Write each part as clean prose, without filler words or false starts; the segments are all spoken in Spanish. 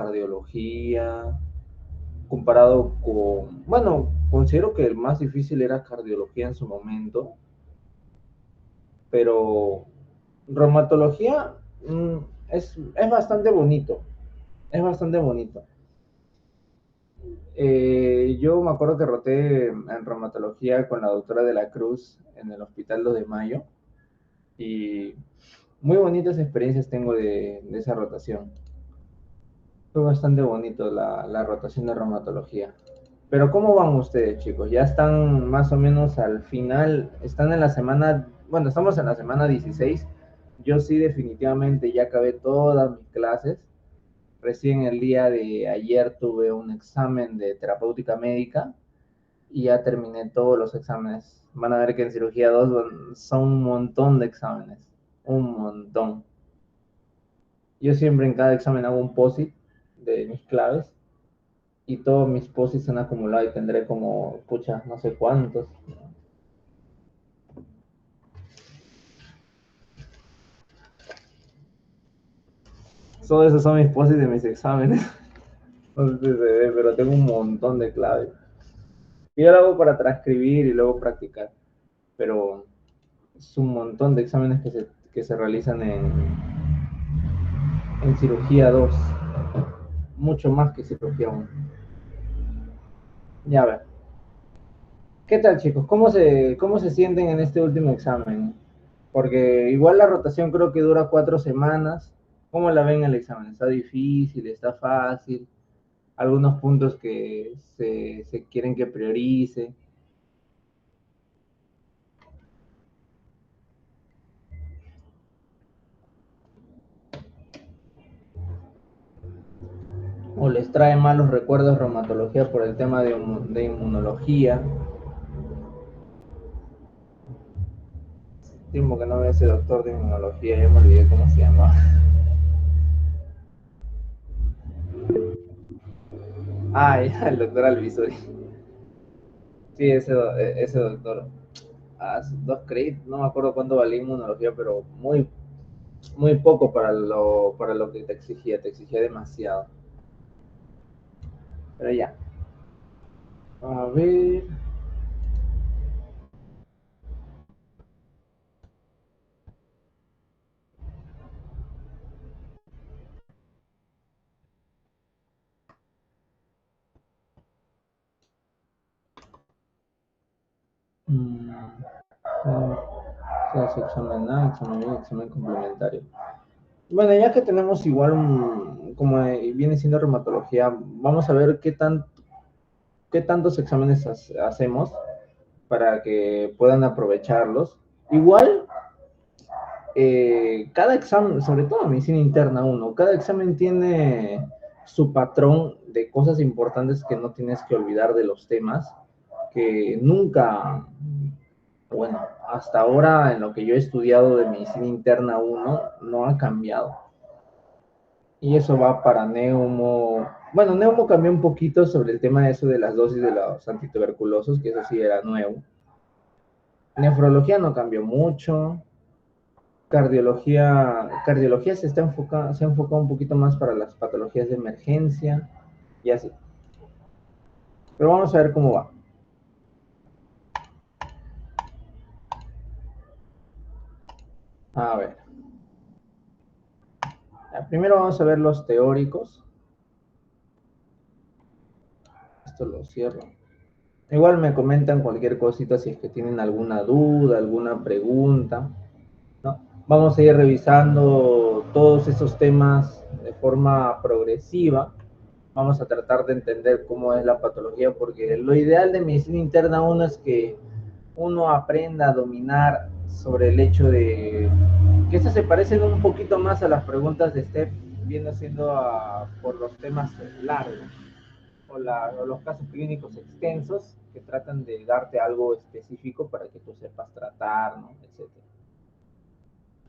cardiología, comparado con, bueno, considero que el más difícil era cardiología en su momento, pero reumatología es bastante bonito, es bastante bonito. Yo me acuerdo que roté en reumatología con la doctora de la Cruz en el Hospital 2 de Mayo y muy bonitas experiencias tengo de esa rotación. Fue bastante bonito la rotación de reumatología. Pero ¿cómo van ustedes, chicos? ¿Ya están más o menos al final? ¿Están en la semana? Bueno, estamos en la semana 16. Yo sí definitivamente ya acabé todas mis clases. Recién el día de ayer tuve un examen de terapéutica médica y ya terminé todos los exámenes. Van a ver que en cirugía 2 son un montón de exámenes. Un montón. Yo siempre en cada examen hago un post-it de mis claves y todos mis posts se han acumulado y tendré como, pucha, no sé cuántos. Todos esos son mis posts de mis exámenes. No sé si se ve, pero tengo un montón de claves. Yo lo hago para transcribir y luego practicar, pero es un montón de exámenes que se realizan en cirugía 2, mucho más que cirugía 1. Ya ver. ¿Qué tal, chicos? ¿Cómo se sienten en este último examen? Porque igual la rotación creo que dura 4 semanas. ¿Cómo la ven el examen? ¿Está difícil? ¿Está fácil? ¿Algunos puntos que se quieren que priorice? ¿O les trae malos recuerdos reumatología por el tema de inmunología? Tiempo que no veo ese doctor de inmunología, ya me olvidé cómo se llama. Ah, ya, el doctor Alvisuri. Sí, ese doctor. Ah, 2 créditos, no me acuerdo cuánto valía inmunología, pero muy poco para lo que te exigía demasiado. Pero ya. A ver. Mm, examen A, examen B, examen complementario. Bueno, ya que tenemos igual como viene siendo reumatología, vamos a ver qué tantos exámenes hacemos para que puedan aprovecharlos. Igual, cada examen, sobre todo medicina interna 1, cada examen tiene su patrón de cosas importantes que no tienes que olvidar de los temas, que nunca, bueno, hasta ahora en lo que yo he estudiado de medicina interna 1 no ha cambiado. Y eso va para neumo. Bueno, neumo cambió un poquito sobre el tema de eso de las dosis de los antituberculosos, que eso sí era nuevo. Nefrología no cambió mucho. Cardiología se ha enfocado un poquito más para las patologías de emergencia y así. Pero vamos a ver cómo va. A ver. Primero vamos a ver los teóricos. Esto lo cierro. Igual me comentan cualquier cosita si es que tienen alguna duda, alguna pregunta, ¿no? Vamos a ir revisando todos esos temas de forma progresiva. Vamos a tratar de entender cómo es la patología, porque lo ideal de medicina interna uno es que uno aprenda a dominar sobre el hecho de que estas se parecen un poquito más a las preguntas de STEP, viendo siendo por los temas largos o los casos clínicos extensos que tratan de darte algo específico para que tú sepas tratar, ¿no? Etcétera.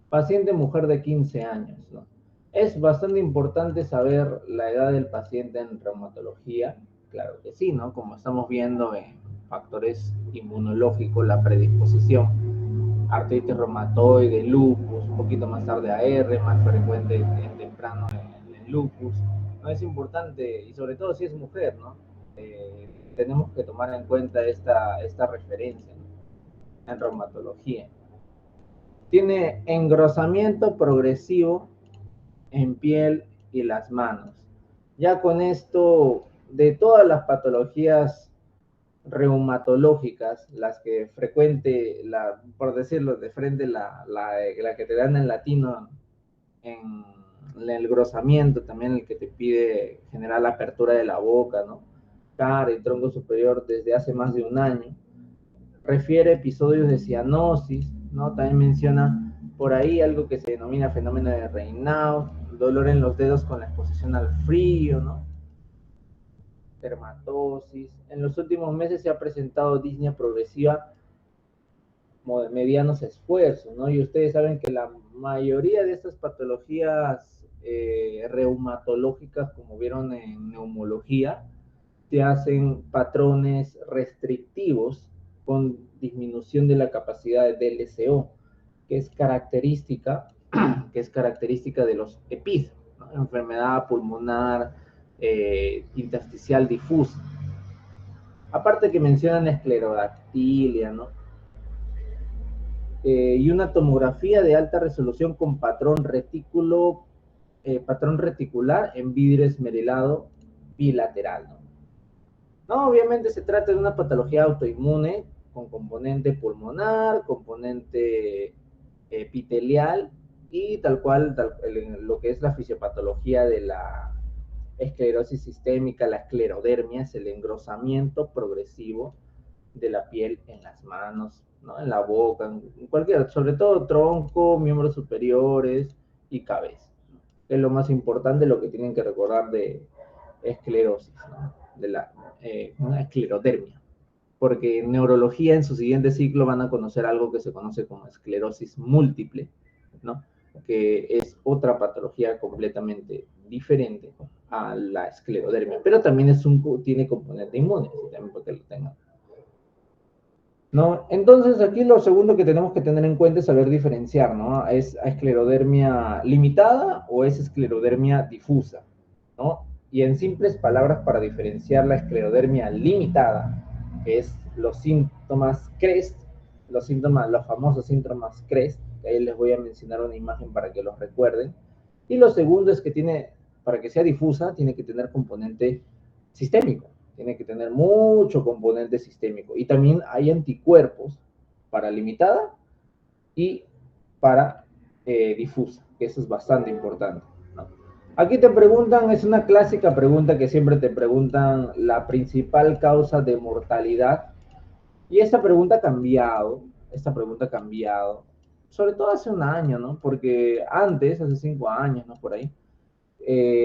Paciente mujer de 15 años, ¿no? Es bastante importante saber la edad del paciente en reumatología, claro que sí, ¿no? Como estamos viendo en factores inmunológicos, la predisposición, artritis reumatoide, lupus, un poquito más tarde AR, más frecuente en temprano en lupus. ¿no? Es importante, y sobre todo si es mujer, ¿no? Tenemos que tomar en cuenta esta referencia, ¿no? En reumatología. Tiene engrosamiento progresivo en piel y las manos. Ya con esto, de todas las patologías reumatológicas, las que frecuente, por decirlo de frente, la que te dan en latino, en el engrosamiento, también el que te pide generar la apertura de la boca, ¿no? Cara y tronco superior desde hace más de un año. Refiere episodios de cianosis, ¿no? También menciona por ahí algo que se denomina fenómeno de Raynaud, dolor en los dedos con la exposición al frío, ¿no? Dermatosis. En los últimos meses se ha presentado disnea progresiva como de medianos esfuerzos, ¿no? Y ustedes saben que la mayoría de estas patologías reumatológicas, como vieron en neumología, se hacen patrones restrictivos con disminución de la capacidad de DLCO, que es característica, de los EPID, ¿no? Enfermedad pulmonar intersticial difusa. Aparte que mencionan esclerodactilia, ¿no? Y una tomografía de alta resolución con patrón reticular en vidrio esmerilado bilateral, ¿no? No, obviamente se trata de una patología autoinmune con componente pulmonar, componente epitelial y tal cual lo que es la fisiopatología de la esclerosis sistémica, la esclerodermia, es el engrosamiento progresivo de la piel en las manos, ¿no? En la boca, en cualquier, sobre todo tronco, miembros superiores y cabeza. Es lo más importante, lo que tienen que recordar de esclerosis, ¿no? De una esclerodermia. Porque en neurología, en su siguiente ciclo, van a conocer algo que se conoce como esclerosis múltiple, ¿no? Que es otra patología completamente diferente a la esclerodermia, pero también tiene componente inmune, también porque lo tengan. ¿No? Entonces, aquí lo segundo que tenemos que tener en cuenta es saber diferenciar, ¿no? ¿Es esclerodermia limitada o es esclerodermia difusa? ¿No? Y en simples palabras, para diferenciar la esclerodermia limitada, que es los síntomas CREST, los famosos síntomas CREST, que ahí les voy a mencionar una imagen para que los recuerden. Y lo segundo es que para que sea difusa, tiene que tener componente sistémico. Tiene que tener mucho componente sistémico. Y también hay anticuerpos para limitada y para difusa, que eso es bastante importante, ¿no? Aquí te preguntan, es una clásica pregunta que siempre te preguntan, la principal causa de mortalidad. Y esta pregunta ha cambiado, sobre todo hace un año, ¿no? Porque antes, hace 5 años, ¿no? Por ahí,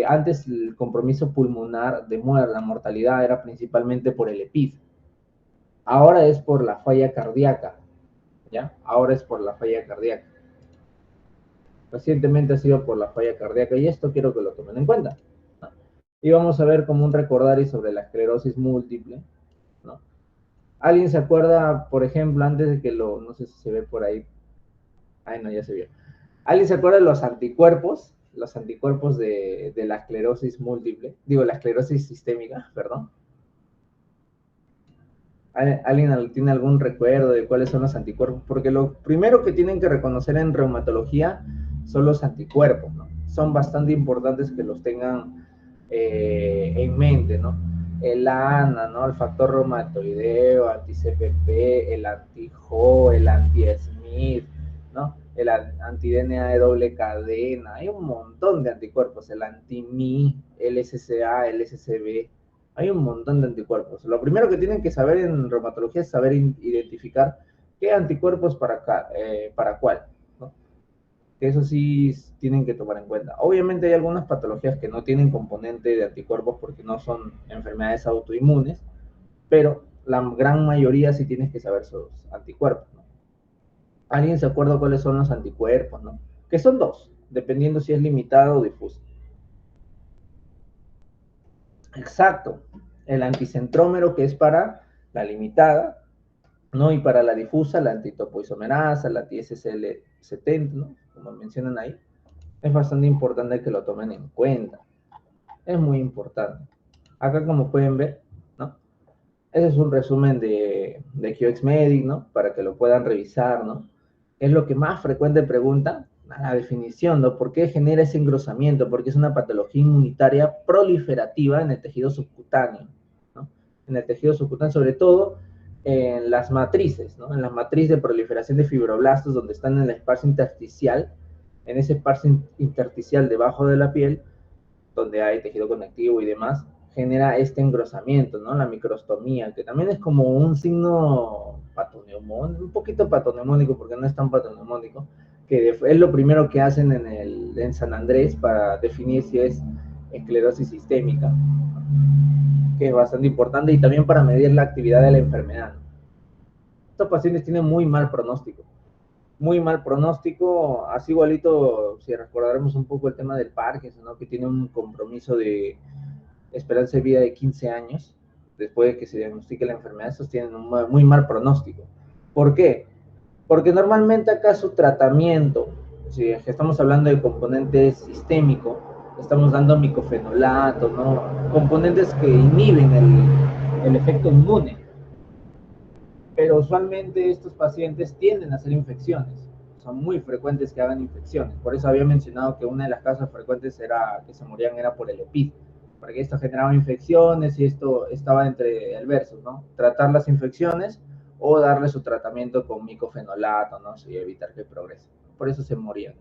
antes el compromiso pulmonar de muerte, la mortalidad era principalmente por el EPID. Ahora es por la falla cardíaca, ¿ya? Ahora es por la falla cardíaca. Recientemente ha sido por la falla cardíaca y esto quiero que lo tomen en cuenta, ¿no? Y vamos a ver como un recordaris sobre la esclerosis múltiple, ¿no? ¿Alguien se acuerda, por ejemplo, antes de que no sé si se ve por ahí, ay no, ya se vio. ¿Alguien se acuerda de los anticuerpos? Los anticuerpos de la esclerosis múltiple, digo, la esclerosis sistémica, perdón. ¿Alguien tiene algún recuerdo de cuáles son los anticuerpos? Porque lo primero que tienen que reconocer en reumatología son los anticuerpos, ¿no? Son bastante importantes que los tengan en mente, ¿no? El ANA, ¿no? El factor reumatoideo, anti-CPP, el anti-HO, el anti-SMID, ¿no? El anti-DNA de doble cadena. Hay un montón de anticuerpos, el anti-MI, el SCA, el SCB. Hay un montón de anticuerpos. Lo primero que tienen que saber en reumatología es saber identificar qué anticuerpos para cuál, ¿no? Eso sí tienen que tomar en cuenta. Obviamente hay algunas patologías que no tienen componente de anticuerpos porque no son enfermedades autoinmunes, pero la gran mayoría sí tienes que saber sus anticuerpos, ¿no? ¿Alguien se acuerda cuáles son los anticuerpos, no? Que son dos, dependiendo si es limitado o difuso. Exacto. El anticentrómero, que es para la limitada, ¿no? Y para la difusa, la antitopoisomerasa, la anti-SCL70, ¿no? Como mencionan ahí. Es bastante importante que lo tomen en cuenta. Es muy importante. Acá, como pueden ver, ¿no? Ese es un resumen de QX Medic, ¿no? Para que lo puedan revisar, ¿no? Es lo que más frecuente preguntan, la definición, ¿no? ¿Por qué genera ese engrosamiento? Porque es una patología inmunitaria proliferativa en el tejido subcutáneo, ¿no? En el tejido subcutáneo, sobre todo en las matrices, ¿no? En la matriz de proliferación de fibroblastos, donde están en el espacio intersticial, en ese espacio intersticial debajo de la piel, donde hay tejido conectivo y demás, genera este engrosamiento, ¿no? La microstomía, que también es como un signo patoneumónico, un poquito patoneumónico, porque no es tan patoneumónico, que es lo primero que hacen en San Andrés para definir si es esclerosis sistémica, que es bastante importante, y también para medir la actividad de la enfermedad. Estos pacientes tienen muy mal pronóstico, así igualito, si recordaremos un poco el tema del Parkinson, ¿no? Que tiene un compromiso de esperanza de vida de 15 años, después de que se diagnostique la enfermedad. Estos tienen un muy mal pronóstico. ¿Por qué? Porque normalmente acá su tratamiento, si estamos hablando de componente sistémico, estamos dando micofenolato, ¿no? Componentes que inhiben el efecto inmune. Pero usualmente estos pacientes tienden a hacer infecciones. Son muy frecuentes que hagan infecciones. Por eso había mencionado que una de las causas frecuentes era que se morían era por el EPID, porque esto generaba infecciones y esto estaba entre el verso, ¿no? Tratar las infecciones o darle su tratamiento con micofenolato, ¿no? Y evitar que progrese. Por eso se morían.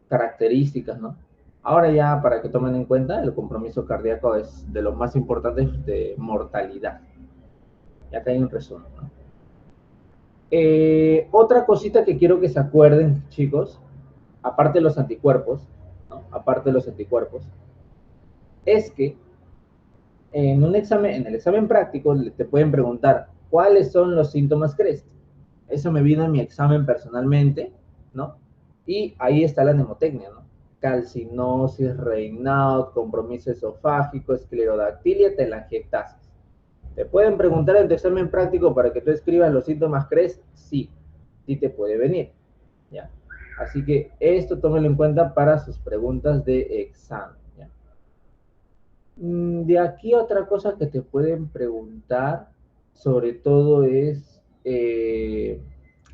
Características, ¿no? Ahora ya, para que tomen en cuenta, el compromiso cardíaco es de los más importantes de mortalidad. Y acá hay un resumen, ¿no? Otra cosita que quiero que se acuerden, chicos, aparte de los anticuerpos, ¿no? Aparte de los anticuerpos, es que en el examen práctico te pueden preguntar cuáles son los síntomas CREST. Eso me vino en mi examen personalmente, ¿no? Y ahí está la mnemotecnia, ¿no? Calcinosis, Raynaud, compromiso esofágico, esclerodactilia, telangiectasis. ¿Te pueden preguntar en tu examen práctico para que tú escribas los síntomas CREST? Sí, sí te puede venir, ¿ya? Así que esto tómelo en cuenta para sus preguntas de examen, ¿ya? De aquí otra cosa que te pueden preguntar, sobre todo es,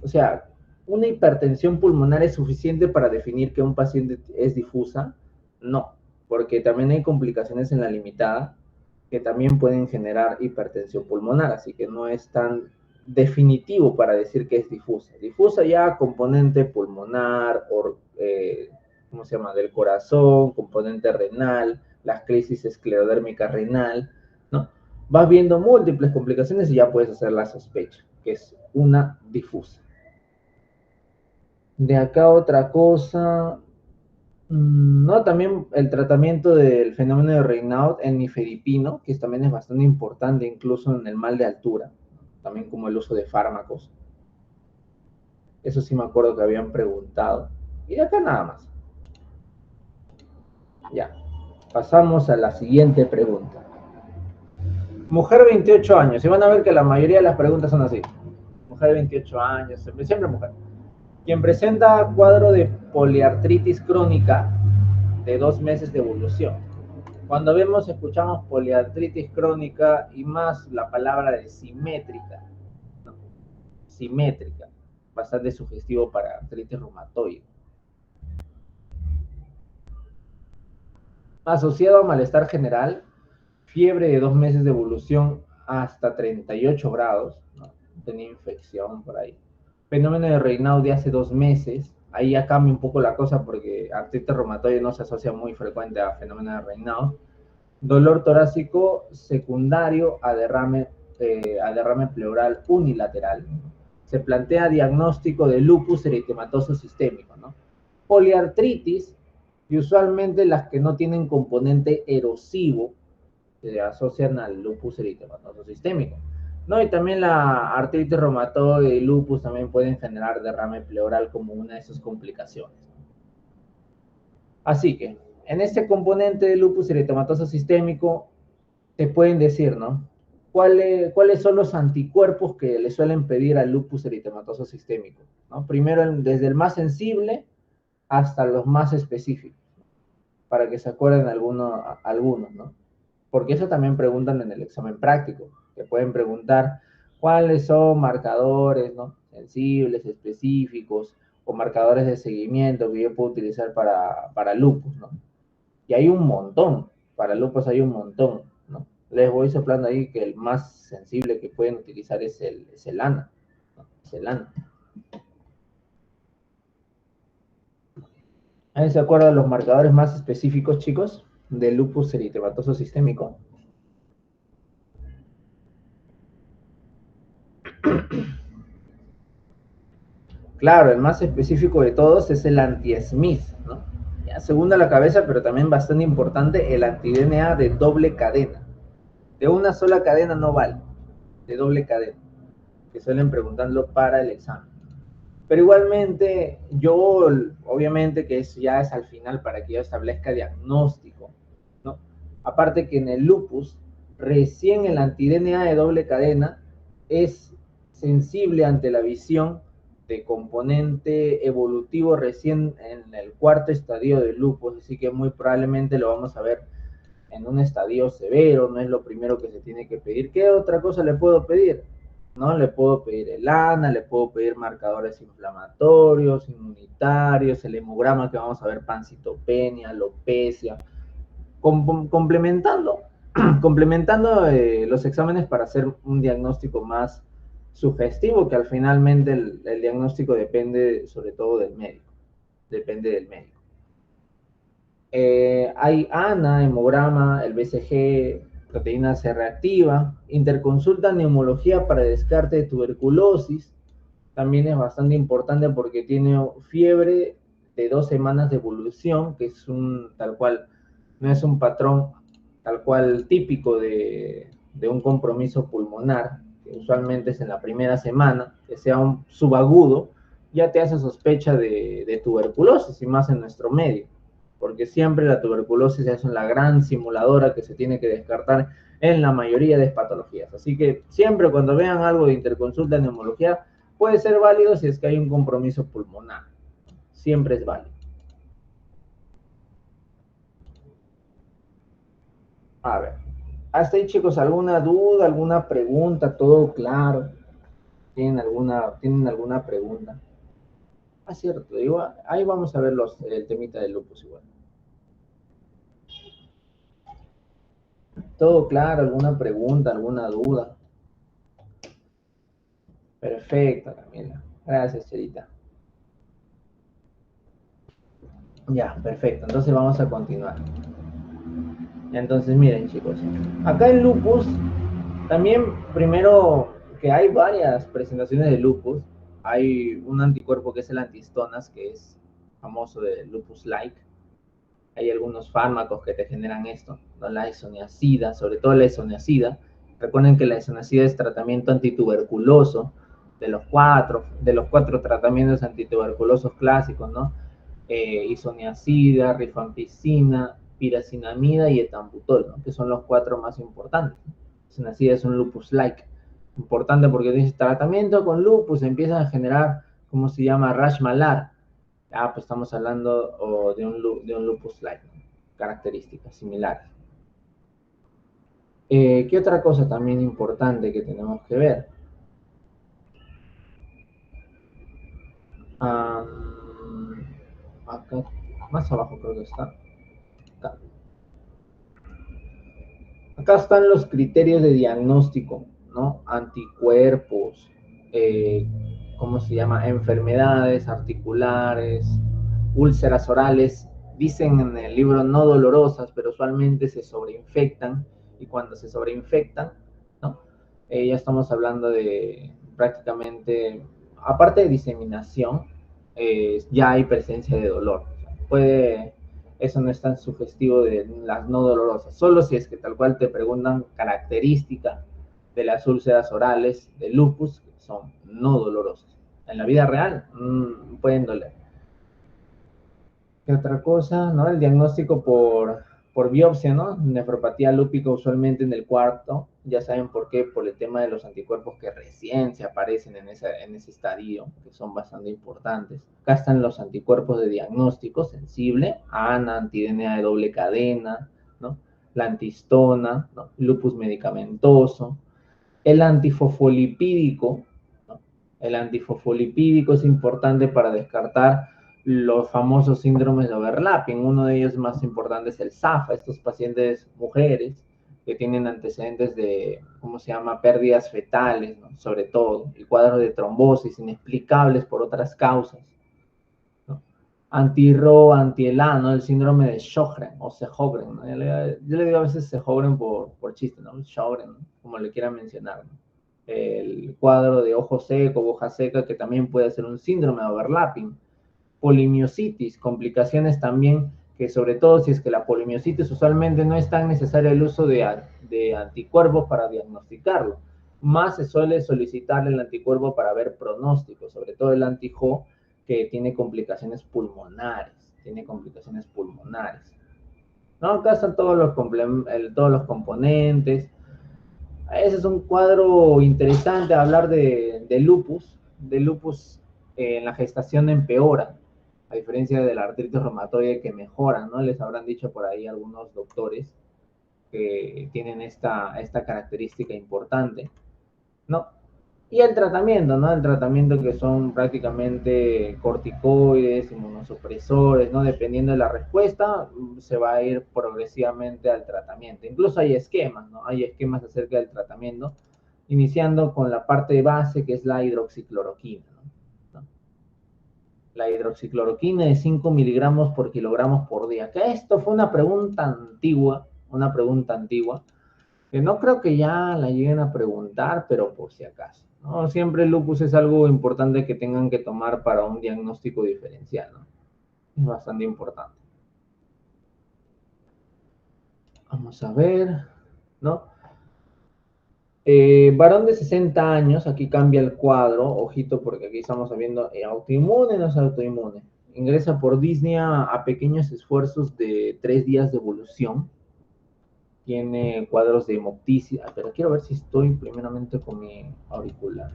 o sea, ¿una hipertensión pulmonar es suficiente para definir que un paciente es difusa? No, porque también hay complicaciones en la limitada que también pueden generar hipertensión pulmonar, así que no es tan definitivo para decir que es difusa. Difusa ya componente pulmonar, ¿cómo se llama? Del corazón, componente renal, las crisis esclerodérmica renal, ¿no? Vas viendo múltiples complicaciones y ya puedes hacer la sospecha, que es una difusa. De acá otra cosa, no, también el tratamiento del fenómeno de Raynaud en nifedipino, que también es bastante importante incluso en el mal de altura, también como el uso de fármacos. Eso sí me acuerdo que habían preguntado. Y de acá nada más. Ya, pasamos a la siguiente pregunta. Mujer 28 años, y van a ver que la mayoría de las preguntas son así. Mujer de 28 años, siempre mujer. Quien presenta cuadro de poliartritis crónica de 2 meses de evolución. Cuando escuchamos poliartritis crónica y más la palabra de simétrica, ¿no? Simétrica, bastante sugestivo para artritis reumatoide. Asociado a malestar general, fiebre de 2 meses de evolución hasta 38 grados, ¿no? Tenía infección por ahí. Fenómeno de Raynaud de hace 2 meses, ahí ya cambia un poco la cosa porque artritis reumatoide no se asocia muy frecuente a fenómeno de Raynaud. Dolor torácico secundario a derrame pleural unilateral. Se plantea diagnóstico de lupus eritematoso sistémico, ¿no? Poliartritis, y usualmente las que no tienen componente erosivo se asocian al lupus eritematoso sistémico, ¿no? Y también la artritis reumatoide y lupus también pueden generar derrame pleural como una de sus complicaciones. Así que, en este componente de lupus eritematoso sistémico, te pueden decir, ¿no? ¿Cuáles son los anticuerpos que le suelen pedir al lupus eritematoso sistémico, ¿no? Primero, desde el más sensible hasta los más específicos, para que se acuerden algunos, ¿no? Porque eso también preguntan en el examen práctico, que pueden preguntar cuáles son marcadores, ¿no? Sensibles, específicos, o marcadores de seguimiento que yo puedo utilizar para lupus, ¿no? Y hay un montón, para lupus hay un montón, ¿no? Les voy soplando ahí que el más sensible que pueden utilizar es el ANA, ¿no? Es el ANA. ¿Alguien se acuerdan de los marcadores más específicos, chicos, del lupus eritematoso sistémico? Claro, el más específico de todos es el anti-Smith, ¿no? Ya, segunda a la cabeza, pero también bastante importante, el anti-DNA de doble cadena. De una sola cadena no vale, de doble cadena, que suelen preguntarlo para el examen. Pero igualmente, yo, obviamente que eso ya es al final para que yo establezca diagnóstico, ¿no? Aparte que en el lupus, recién el anti-DNA de doble cadena es sensible ante la visión de componente evolutivo recién en el cuarto estadio del lupus, así que muy probablemente lo vamos a ver en un estadio severo, no es lo primero que se tiene que pedir. ¿Qué otra cosa le puedo pedir? ¿No? Le puedo pedir el ANA, le puedo pedir marcadores inflamatorios, inmunitarios, el hemograma que vamos a ver, pancitopenia, alopecia, complementando, complementando los exámenes para hacer un diagnóstico más sugestivo, que al finalmente el diagnóstico depende sobre todo del médico, depende del médico. Hay ANA, hemograma, el BCG, proteína C reactiva, interconsulta neumología para descarte de tuberculosis, también es bastante importante porque tiene fiebre de 2 semanas de evolución, que es un tal cual, no es un patrón tal cual típico de un compromiso pulmonar, que usualmente es en la primera semana, que sea un subagudo, ya te hace sospecha de tuberculosis, y más en nuestro medio, porque siempre la tuberculosis es la gran simuladora que se tiene que descartar en la mayoría de patologías. Así que siempre cuando vean algo de interconsulta en neumología, puede ser válido si es que hay un compromiso pulmonar. Siempre es válido. A ver, hasta ahí, chicos, ¿alguna duda, alguna pregunta? ¿Todo claro? ¿Tienen alguna pregunta? Ah, cierto, digo, ahí vamos a ver el temita del lupus igual. ¿Todo claro? ¿Alguna pregunta, alguna duda? Perfecto, Camila. Gracias, Cherita. Ya, perfecto. Entonces vamos a continuar. Entonces, miren, chicos. Acá en lupus, también primero que hay varias presentaciones de lupus. Hay un anticuerpo que es el antihistonas, que es famoso de lupus-like. Hay algunos fármacos que te generan esto, ¿no? La isoniazida, sobre todo la isoniazida. Recuerden que la isoniazida es tratamiento antituberculoso de los cuatro tratamientos antituberculosos clásicos, ¿no? Isoniazida, rifampicina, piracinamida y etambutol, ¿no? Que son los cuatro más importantes. Isoniazida es un lupus-like. Importante porque dice tratamiento con lupus, empiezan a generar, ¿cómo se llama? Rash malar. Ah, pues estamos hablando de un lupus-like, ¿no? Características similares. ¿Qué otra cosa también importante que tenemos que ver? Acá, más abajo creo que está. Acá. Acá están los criterios de diagnóstico, ¿no? Anticuerpos, ¿cómo se llama? Enfermedades articulares, úlceras orales. Dicen en el libro no dolorosas, pero usualmente se sobreinfectan. Y cuando se sobreinfectan, ¿no? Ya estamos hablando de prácticamente, aparte de diseminación, ya hay presencia de dolor. Puede eso no es tan sugestivo de las no dolorosas. Solo si es que tal cual te preguntan características de las úlceras orales, de lupus, que son no dolorosas. En la vida real pueden doler. ¿Qué otra cosa? ¿No? El diagnóstico por biopsia, ¿no? Nefropatía lúpica usualmente en el cuarto, ya saben por qué, por el tema de los anticuerpos que recién se aparecen en ese estadio, que son bastante importantes. Acá están los anticuerpos de diagnóstico sensible, ANA, anti-DNA de doble cadena, ¿no? La antistona, ¿no? Lupus medicamentoso, el antifosfolipídico, ¿no? El antifosfolipídico es importante para descartar los famosos síndromes de overlapping. Uno de ellos más importante es el SAFA, estos pacientes mujeres que tienen antecedentes de, ¿cómo se llama?, pérdidas fetales, ¿no? Sobre todo, y cuadros de trombosis inexplicables por otras causas, ¿no? Anti-RO, anti-ELA, ¿no? El síndrome de Sjögren o Sjögren, ¿no? Yo le digo a veces Sjögren por chiste, ¿no? Sjögren, ¿no? Como le quieran mencionar, ¿no? El cuadro de ojo seco, hoja seca, que también puede ser un síndrome de overlapping. Polimiositis, complicaciones también, que sobre todo si es que la polimiositis usualmente no es tan necesario el uso de anticuerpos para diagnosticarlo. Más se suele solicitar el anticuerpo para ver pronósticos, sobre todo el anti-JO, que tiene complicaciones pulmonares, ¿no? Acá están todos los componentes. Ese es un cuadro interesante, hablar de lupus. En la gestación empeora, a diferencia de la artritis reumatoide que mejora, ¿no? Les habrán dicho por ahí algunos doctores que tienen esta característica importante, ¿no? Y el tratamiento, ¿no? El tratamiento que son prácticamente corticoides, inmunosupresores, ¿no? Dependiendo de la respuesta, se va a ir progresivamente al tratamiento. Incluso hay esquemas, ¿no? Hay esquemas acerca del tratamiento, iniciando con la parte base que es la hidroxicloroquina, ¿no? La hidroxicloroquina de 5 miligramos por kilogramos por día. Que esto fue una pregunta antigua, que no creo que ya la lleguen a preguntar, pero por si acaso, ¿no? Siempre el lupus es algo importante que tengan que tomar para un diagnóstico diferencial, ¿no? Es bastante importante. Vamos a ver, ¿no? Varón de 60 años, aquí cambia el cuadro, ojito porque aquí estamos viendo autoinmune, no es autoinmune. Ingresa por disnea a pequeños esfuerzos de 3 días de evolución. Tiene cuadros de hemoptisis, pero quiero ver si estoy primeramente con mi auricular.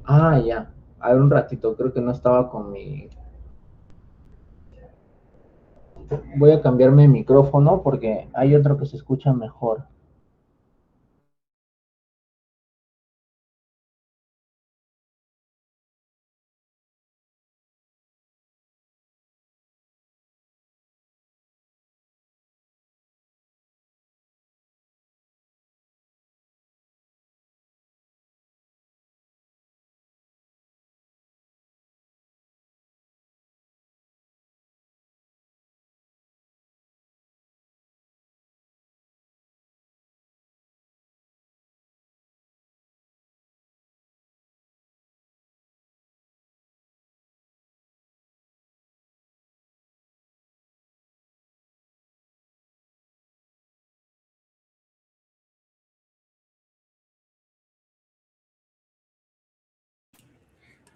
Ah, ya. A ver, un ratito, creo que no estaba con mi... Voy a cambiarme el micrófono porque hay otro que se escucha mejor.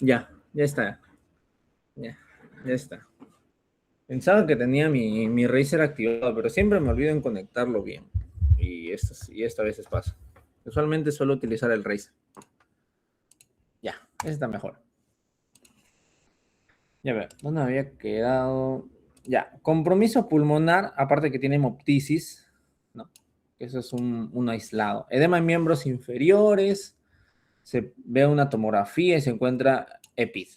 Ya está. Ya está. Pensaba que tenía mi Razer activado, pero siempre me olvido en conectarlo bien. Y esta vez pasa. Usualmente suelo utilizar el Razer. Ya, está mejor. Ya ver, ¿dónde había quedado? Ya, compromiso pulmonar, aparte que tiene hemoptisis, ¿no? Eso es un aislado. Edema en miembros inferiores, se ve una tomografía y se encuentra EPID.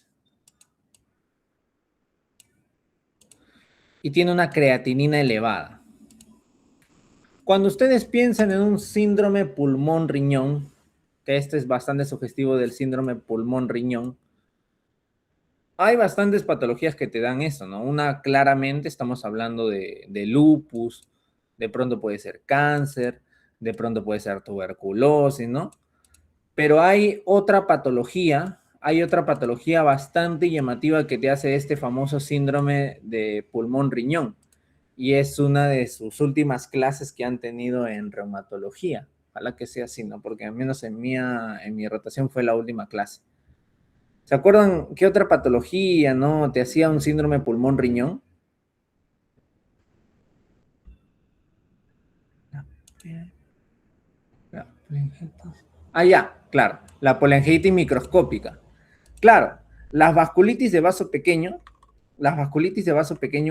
Y tiene una creatinina elevada. Cuando ustedes piensan en un síndrome pulmón-riñón, que este es bastante sugestivo del síndrome pulmón-riñón, hay bastantes patologías que te dan eso, ¿no? Una claramente estamos hablando de lupus, de pronto puede ser cáncer, de pronto puede ser tuberculosis, ¿no? Pero hay otra patología bastante llamativa que te hace este famoso síndrome de pulmón-riñón, y es una de sus últimas clases que han tenido en reumatología. Ojalá que sea así, ¿no? Porque al menos en mi rotación fue la última clase. ¿Se acuerdan qué otra patología, no, te hacía un síndrome pulmón-riñón? Ah, ya, claro. La polangitis microscópica. Claro, las vasculitis de vaso pequeño,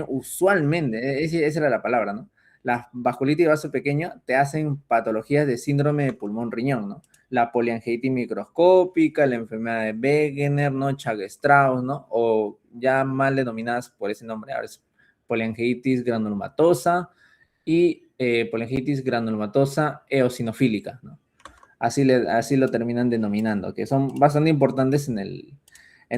usualmente, esa era la palabra, ¿no? Las vasculitis de vaso pequeño te hacen patologías de síndrome de pulmón-riñón, ¿no? La poliangitis microscópica, la enfermedad de Wegener, ¿no? Chag-Strauss, ¿no? O ya mal denominadas por ese nombre, ahora es poliangitis granulomatosa y poliangitis granulomatosa eosinofílica, ¿no? Así lo terminan denominando, que son bastante importantes en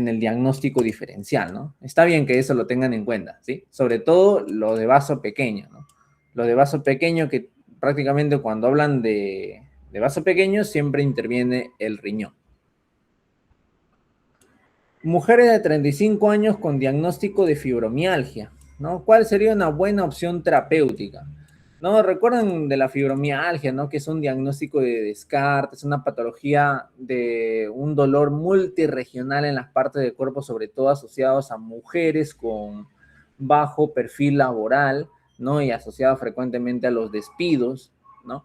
el diagnóstico diferencial, ¿no? Está bien que eso lo tengan en cuenta, ¿sí? Sobre todo lo de vaso pequeño, ¿no? Lo de vaso pequeño que prácticamente cuando hablan de vaso pequeño siempre interviene el riñón. Mujeres de 35 años con diagnóstico de fibromialgia, ¿no? ¿Cuál sería una buena opción terapéutica? ¿No? Recuerdan de la fibromialgia, ¿no? Que es un diagnóstico de descarte, es una patología de un dolor multirregional en las partes del cuerpo, sobre todo asociados a mujeres con bajo perfil laboral, ¿no? Y asociado frecuentemente a los despidos, ¿no?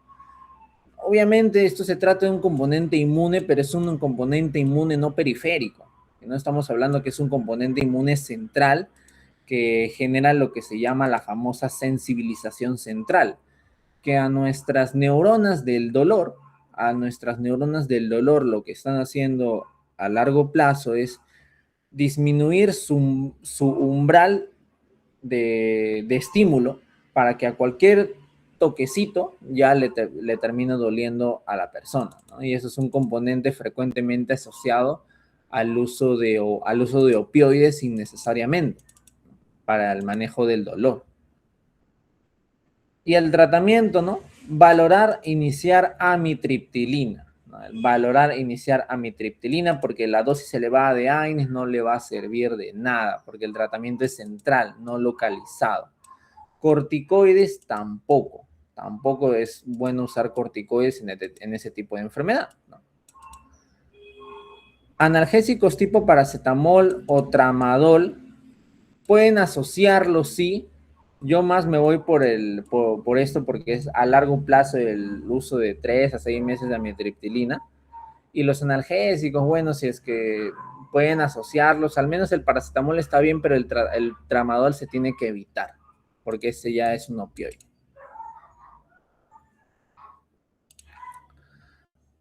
Obviamente esto se trata de un componente inmune, pero es un componente inmune no periférico. No estamos hablando que es un componente inmune central que genera lo que se llama la famosa sensibilización central, que a nuestras neuronas del dolor, lo que están haciendo a largo plazo es disminuir su umbral de estímulo para que a cualquier toquecito ya le termina doliendo a la persona, ¿no? Y eso es un componente frecuentemente asociado al uso de opioides innecesariamente para el manejo del dolor. Y el tratamiento, ¿no? Valorar iniciar amitriptilina, ¿no? Valorar iniciar amitriptilina porque la dosis elevada de AINES no le va a servir de nada, porque el tratamiento es central, no localizado. Corticoides tampoco es bueno usar corticoides en ese tipo de enfermedad, ¿no? Analgésicos tipo paracetamol o tramadol pueden asociarlo, sí. Yo más me voy por esto porque es a largo plazo el uso de 3 a 6 meses de amitriptilina. Y los analgésicos, bueno, si es que pueden asociarlos, al menos el paracetamol está bien, pero el tramadol se tiene que evitar, porque ese ya es un opioide.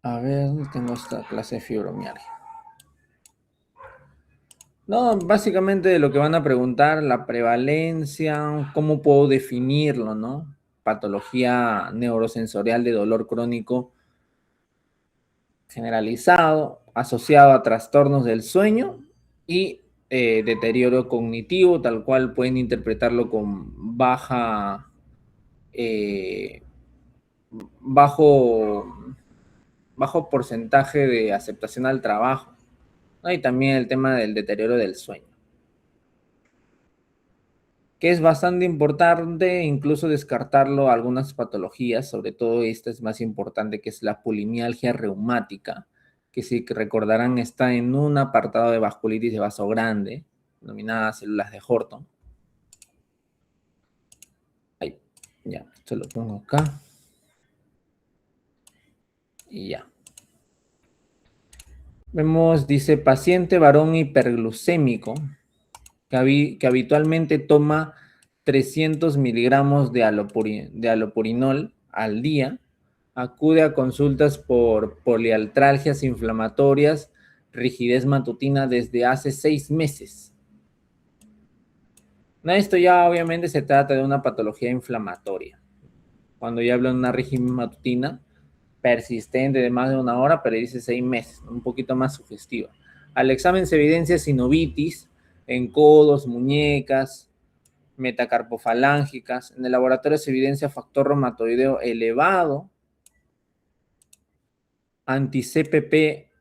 A ver, tengo esta clase de fibromialgia. No, básicamente lo que van a preguntar, la prevalencia, cómo puedo definirlo, ¿no? Patología neurosensorial de dolor crónico generalizado, asociado a trastornos del sueño y deterioro cognitivo, tal cual pueden interpretarlo con eh, bajo, bajo porcentaje de aceptación al trabajo, ¿no? Y también el tema del deterioro del sueño, que es bastante importante incluso descartarlo a algunas patologías, sobre todo esta es más importante, que es la polimialgia reumática, que si recordarán está en un apartado de vasculitis de vaso grande, denominada células de Horton. Ahí, ya, esto lo pongo acá. Y ya. Vemos, dice, paciente varón hiperglucémico que habitualmente toma 300 miligramos de alopurinol al día, acude a consultas por poliartralgias inflamatorias, rigidez matutina desde hace 6 meses. No, esto ya obviamente se trata de una patología inflamatoria. Cuando ya hablo de una rigidez matutina persistente de más de 1 hora, pero dice 6 meses, un poquito más sugestiva. Al examen se evidencia sinovitis en codos, muñecas, metacarpofalángicas. En el laboratorio se evidencia factor reumatoideo elevado, anti-CPP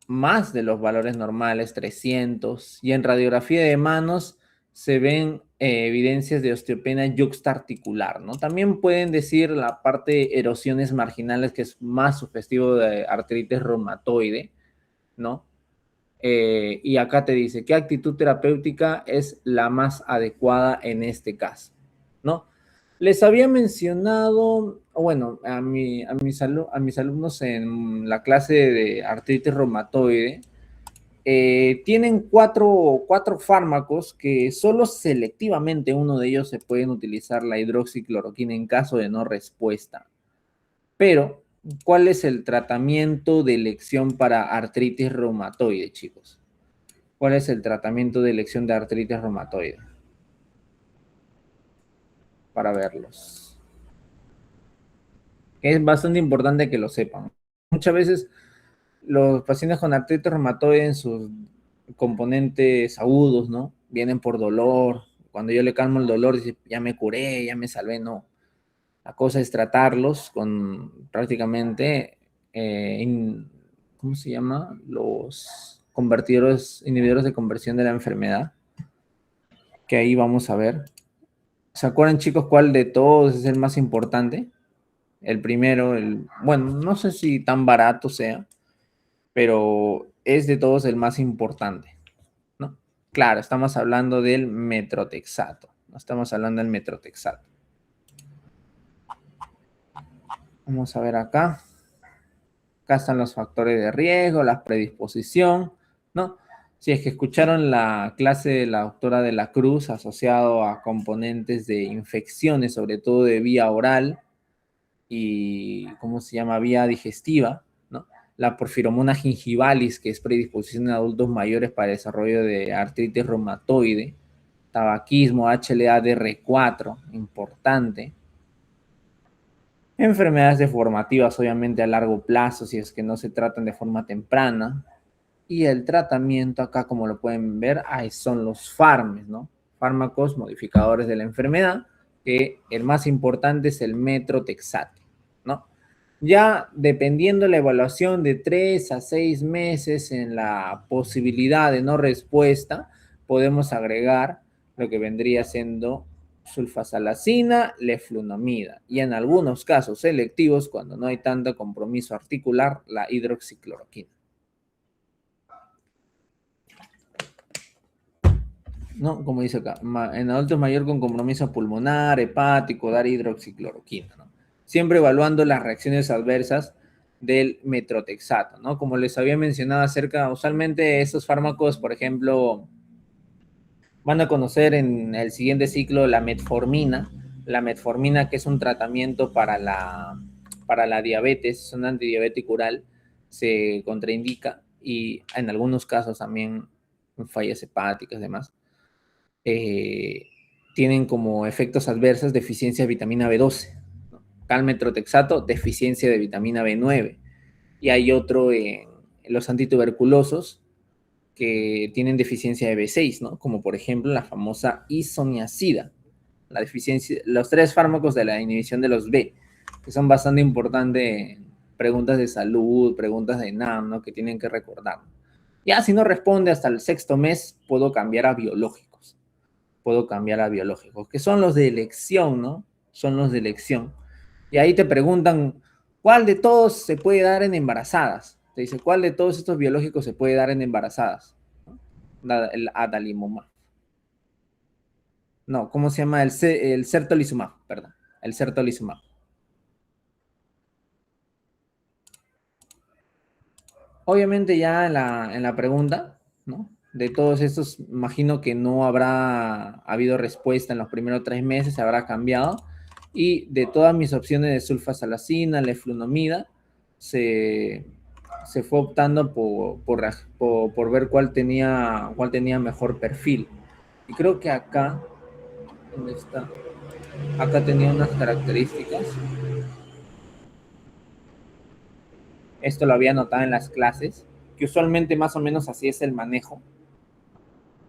más de los valores normales, 300, y en radiografía de manos se ven evidencias de osteopenia yuxtaarticular, ¿no? También pueden decir la parte erosiones marginales, que es más sugestivo de artritis reumatoide, ¿no? Y acá te dice, ¿qué actitud terapéutica es la más adecuada en este caso? ¿No? Les había mencionado, bueno, a mis alumnos en la clase de artritis reumatoide, tienen cuatro fármacos que solo selectivamente uno de ellos se pueden utilizar la hidroxicloroquina en caso de no respuesta. Pero, ¿cuál es el tratamiento de elección para artritis reumatoide, chicos? ¿Cuál es el tratamiento de elección de artritis reumatoide? Para verlos. Es bastante importante que lo sepan. Muchas veces los pacientes con artritis reumatoide en sus componentes agudos, ¿no? Vienen por dolor. Cuando yo le calmo el dolor, dice, ya me curé, ya me salvé. No. La cosa es tratarlos con prácticamente, ¿cómo se llama? Los inhibidores de conversión de la enfermedad. Que ahí vamos a ver. ¿Se acuerdan, chicos, cuál de todos es el más importante? El primero, bueno, no sé si tan barato sea, pero es de todos el más importante, ¿no? Claro, estamos hablando del metrotexato, no estamos hablando del metrotexato. Vamos a ver acá. Acá están los factores de riesgo, la predisposición, ¿no? Si es que escucharon la clase de la doctora de la Cruz asociado a componentes de infecciones, sobre todo de vía oral y, ¿cómo se llama? Vía digestiva, ¿no? La porfiromona gingivalis, que es predisposición en adultos mayores para el desarrollo de artritis reumatoide, tabaquismo, HLA-DR4, importante. Enfermedades deformativas, obviamente a largo plazo, si es que no se tratan de forma temprana. Y el tratamiento acá, como lo pueden ver, ahí son los fármacos, ¿no? Fármacos modificadores de la enfermedad, que el más importante es el metrotexate, ¿no? Ya dependiendo la evaluación de 3 a 6 meses en la posibilidad de no respuesta, podemos agregar lo que vendría siendo sulfasalacina, leflunomida y en algunos casos selectivos, cuando no hay tanto compromiso articular, la hidroxicloroquina. ¿No? Como dice acá, en adultos mayores con compromiso pulmonar, hepático, dar hidroxicloroquina, ¿no? Siempre evaluando las reacciones adversas del metrotexato, ¿no? Como les había mencionado acerca, usualmente estos fármacos, por ejemplo, van a conocer en el siguiente ciclo la metformina que es un tratamiento para la diabetes, es un antidiabético oral, se contraindica y en algunos casos también fallas hepáticas y demás. Tienen como efectos adversos deficiencia de vitamina B12, ¿no? Calmetrotexato, deficiencia de vitamina B9. Y hay otro en los antituberculosos que tienen deficiencia de B6, ¿no? Como por ejemplo la famosa isoniazida. La deficiencia, los 3 fármacos de la inhibición de los B, que son bastante importantes en preguntas de salud, preguntas de NAM, ¿no? Que tienen que recordar. Ya si no responde hasta el 6º mes, puedo cambiar a biológicos. Que son los de elección, ¿no? Son los de elección. Y ahí te preguntan, ¿cuál de todos se puede dar en embarazadas? Te dice, ¿cuál de todos estos biológicos se puede dar en embarazadas? El adalimumab. No, ¿cómo se llama? El certolizumab, perdón. El certolizumab. Obviamente ya en la pregunta, ¿no? De todos estos, imagino que no habrá habido respuesta en los primeros 3 meses, se habrá cambiado. Y de todas mis opciones de sulfasalacina, leflunomida, se fue optando por ver cuál tenía mejor perfil. Y creo que acá, ¿dónde está? Acá tenía unas características. Esto lo había anotado en las clases, que usualmente más o menos así es el manejo.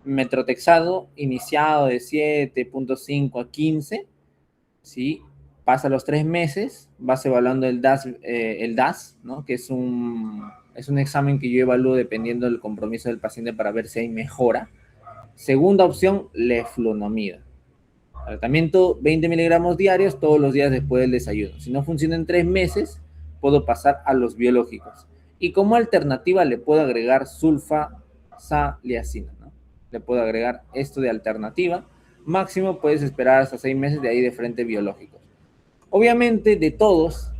Metrotexado iniciado de 7.5 a 15, ¿sí? Pasa los 3 meses, vas evaluando el DAS, ¿no? Que es un examen que yo evalúo dependiendo del compromiso del paciente para ver si hay mejora. Segunda opción, leflunomida. Tratamiento 20 miligramos diarios todos los días después del desayuno. Si no funciona en 3 meses, puedo pasar a los biológicos. Y como alternativa le puedo agregar sulfasalazina, ¿no? Le puedo agregar esto de alternativa máximo puedes esperar hasta 6 meses de ahí de frente biológicos. Obviamente, de todos,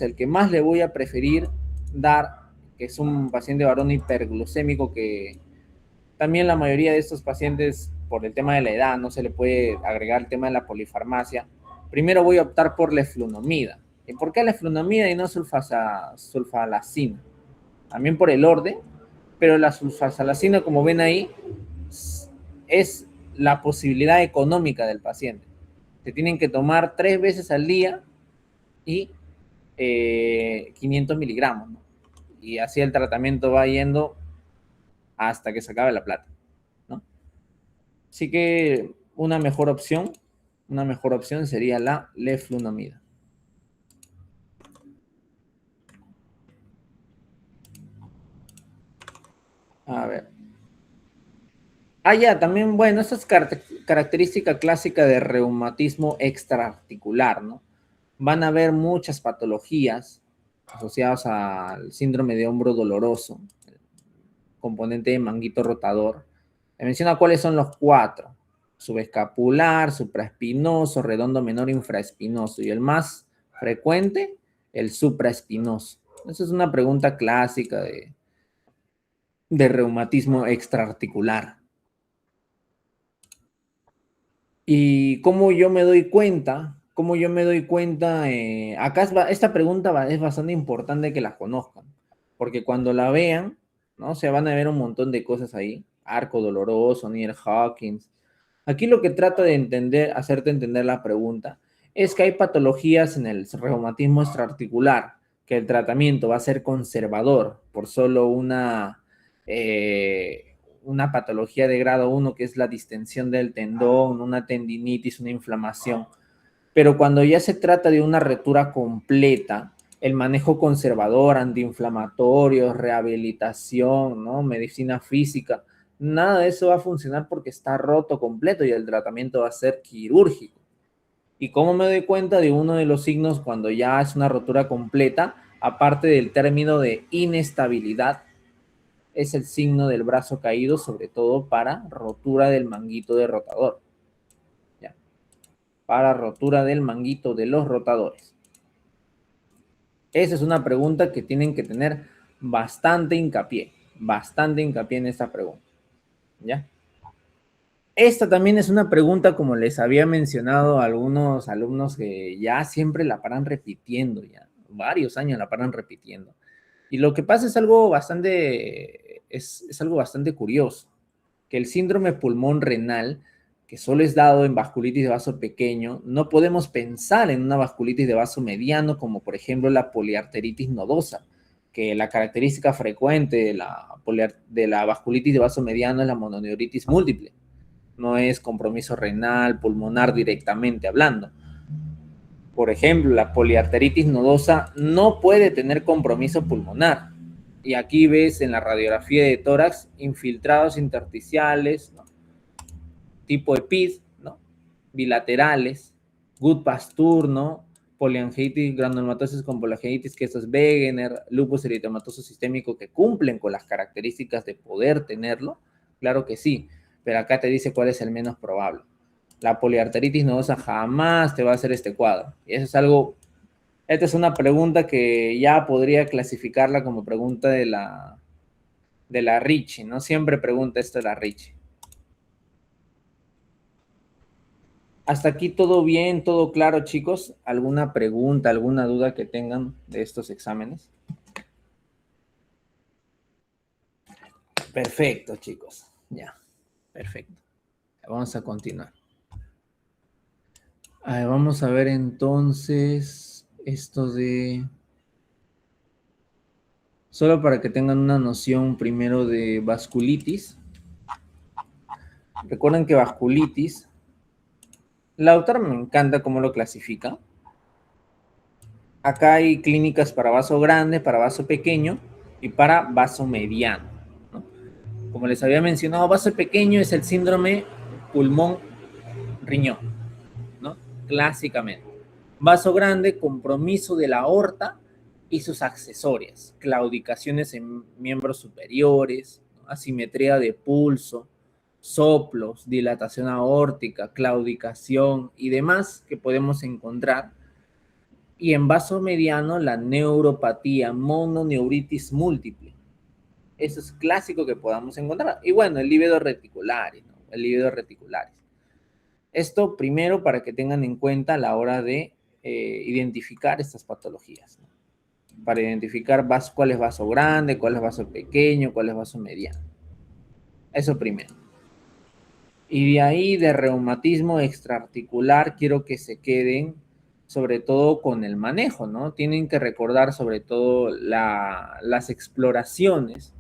el que más le voy a preferir dar, que es un paciente varón hiperglucémico, que también la mayoría de estos pacientes, por el tema de la edad, no se le puede agregar el tema de la polifarmacia. Primero voy a optar por leflunomida. ¿Y por qué leflunomida y no sulfalacina? También por el orden, pero la sulfasalacina, como ven ahí, es la posibilidad económica del paciente. Se tienen que tomar 3 veces al día y 500 miligramos, ¿no? Y así el tratamiento va yendo hasta que se acabe la plata, ¿no? Así que una mejor opción sería la leflunomida. A ver. Ya, también, bueno, esa es característica clásica de reumatismo extraarticular, ¿no? Van a haber muchas patologías asociadas al síndrome de hombro doloroso, componente de manguito rotador. Me menciona cuáles son los 4: subescapular, supraespinoso, redondo menor, infraespinoso, y el más frecuente, el supraespinoso. Esa es una pregunta clásica de reumatismo extraarticular. ¿Y cómo yo me doy cuenta? Acá esta pregunta es bastante importante que la conozcan, porque cuando la vean, ¿no? Se van a ver un montón de cosas ahí. Arco doloroso, Near Hawkins. Aquí lo que trata de entender, hacerte entender la pregunta, es que hay patologías en el reumatismo extraarticular, que el tratamiento va a ser conservador por solo una patología de grado 1, que es la distensión del tendón, una tendinitis, una inflamación. Pero cuando ya se trata de una rotura completa, el manejo conservador, antiinflamatorios, rehabilitación, ¿no? Medicina física, nada de eso va a funcionar porque está roto completo y el tratamiento va a ser quirúrgico. ¿Y cómo me doy cuenta de uno de los signos cuando ya es una rotura completa? Aparte del término de inestabilidad, es el signo del brazo caído, sobre todo para rotura del manguito de rotador. ¿Ya? Para rotura del manguito de los rotadores. Esa es una pregunta que tienen que tener bastante hincapié en esta pregunta. ¿Ya? Esta también es una pregunta, como les había mencionado a algunos alumnos, que ya siempre la paran repitiendo, ya varios años la paran repitiendo. Y lo que pasa es algo es algo bastante curioso, que el síndrome pulmón renal, que solo es dado en vasculitis de vaso pequeño, no podemos pensar en una vasculitis de vaso mediano, como por ejemplo la poliarteritis nodosa, que la característica frecuente de la vasculitis de vaso mediano es la mononeuritis múltiple. No es compromiso renal, pulmonar directamente hablando. Por ejemplo, la poliarteritis nodosa no puede tener compromiso pulmonar. Y aquí ves en la radiografía de tórax infiltrados intersticiales, ¿no? Tipo EPID, ¿no? Bilaterales, Goodpasture, ¿no? Poliangiitis, granulomatosis con poliangiitis, que eso es Wegener, lupus eritematoso sistémico, que cumplen con las características de poder tenerlo. Claro que sí, pero acá te dice cuál es el menos probable. La poliarteritis nodosa jamás te va a hacer este cuadro. Y eso es algo, esta es una pregunta que ya podría clasificarla como pregunta de la Ricci, ¿no? Siempre pregunta esto de la Ricci. Hasta aquí todo bien, todo claro, chicos. ¿Alguna pregunta, alguna duda que tengan de estos exámenes? Perfecto, chicos. Ya, perfecto. Vamos a continuar. Vamos a ver entonces esto de... Solo para que tengan una noción primero de vasculitis. Recuerden que vasculitis, la autora me encanta cómo lo clasifica. Acá hay clínicas para vaso grande, para vaso pequeño y para vaso mediano, ¿no? Como les había mencionado, vaso pequeño es el síndrome pulmón-riñón, ¿no? Clásicamente. Vaso grande, compromiso de la aorta y sus accesorias, claudicaciones en miembros superiores, ¿no? Asimetría de pulso, soplos, dilatación aórtica, claudicación y demás que podemos encontrar. Y en vaso mediano, la neuropatía, mononeuritis múltiple. Eso es clásico que podamos encontrar. Y bueno, el lívido reticularis, ¿no? El lívido reticularis. Esto primero para que tengan en cuenta a la hora de identificar estas patologías, ¿no? Para identificar cuál es vaso grande, cuál es vaso pequeño, cuál es vaso mediano. Eso primero. Y de ahí, de reumatismo extraarticular, quiero que se queden sobre todo con el manejo, ¿no? Tienen que recordar sobre todo las exploraciones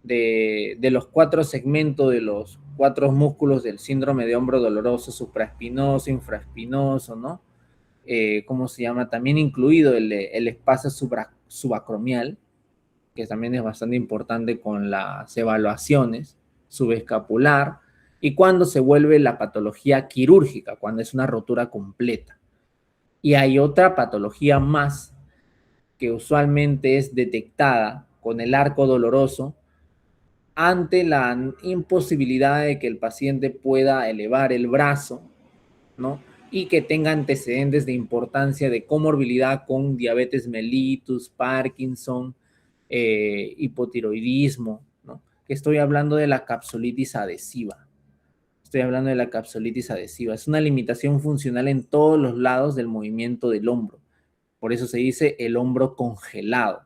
de los 4 segmentos de los 4 músculos del síndrome de hombro doloroso, supraespinoso, infraespinoso, ¿no? ¿Cómo se llama? También incluido el espacio subacromial, que también es bastante importante con las evaluaciones, subescapular, y cuando se vuelve la patología quirúrgica, cuando es una rotura completa. Y hay otra patología más que usualmente es detectada con el arco doloroso ante la imposibilidad de que el paciente pueda elevar el brazo, ¿no? Y que tenga antecedentes de importancia de comorbilidad con diabetes mellitus, Parkinson, hipotiroidismo, ¿no? Que estoy hablando de la capsulitis adhesiva. Estoy hablando de la capsulitis adhesiva. Es una limitación funcional en todos los lados del movimiento del hombro. Por eso se dice el hombro congelado.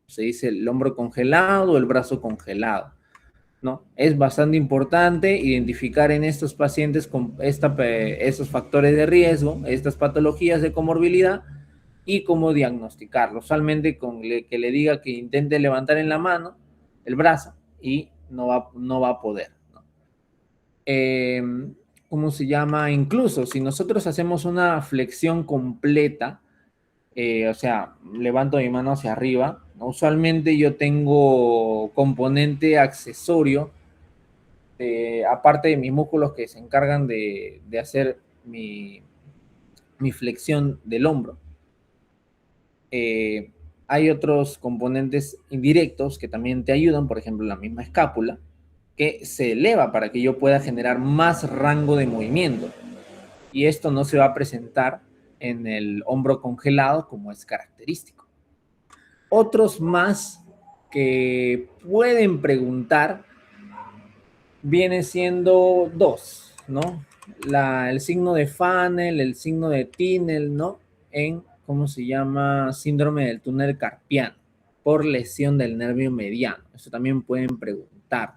Se dice el hombro congelado o el brazo congelado, ¿no? Es bastante importante identificar en estos pacientes con estos factores de riesgo, estas patologías de comorbilidad y cómo diagnosticarlo. Usualmente que le diga que intente levantar en la mano el brazo y no va a poder, ¿no? ¿Cómo se llama? Incluso si nosotros hacemos una flexión completa, o sea, levanto mi mano hacia arriba, ¿no? Usualmente yo tengo componente accesorio, aparte de mis músculos que se encargan de hacer mi flexión del hombro. Hay otros componentes indirectos que también te ayudan, por ejemplo, la misma escápula, que se eleva para que yo pueda generar más rango de movimiento. Y esto no se va a presentar en el hombro congelado como es característico. Otros más que pueden preguntar viene siendo 2, ¿no? El signo de Funnel, el signo de Tinel, ¿no? En, ¿cómo se llama? Síndrome del túnel carpiano por lesión del nervio mediano. Eso también pueden preguntar.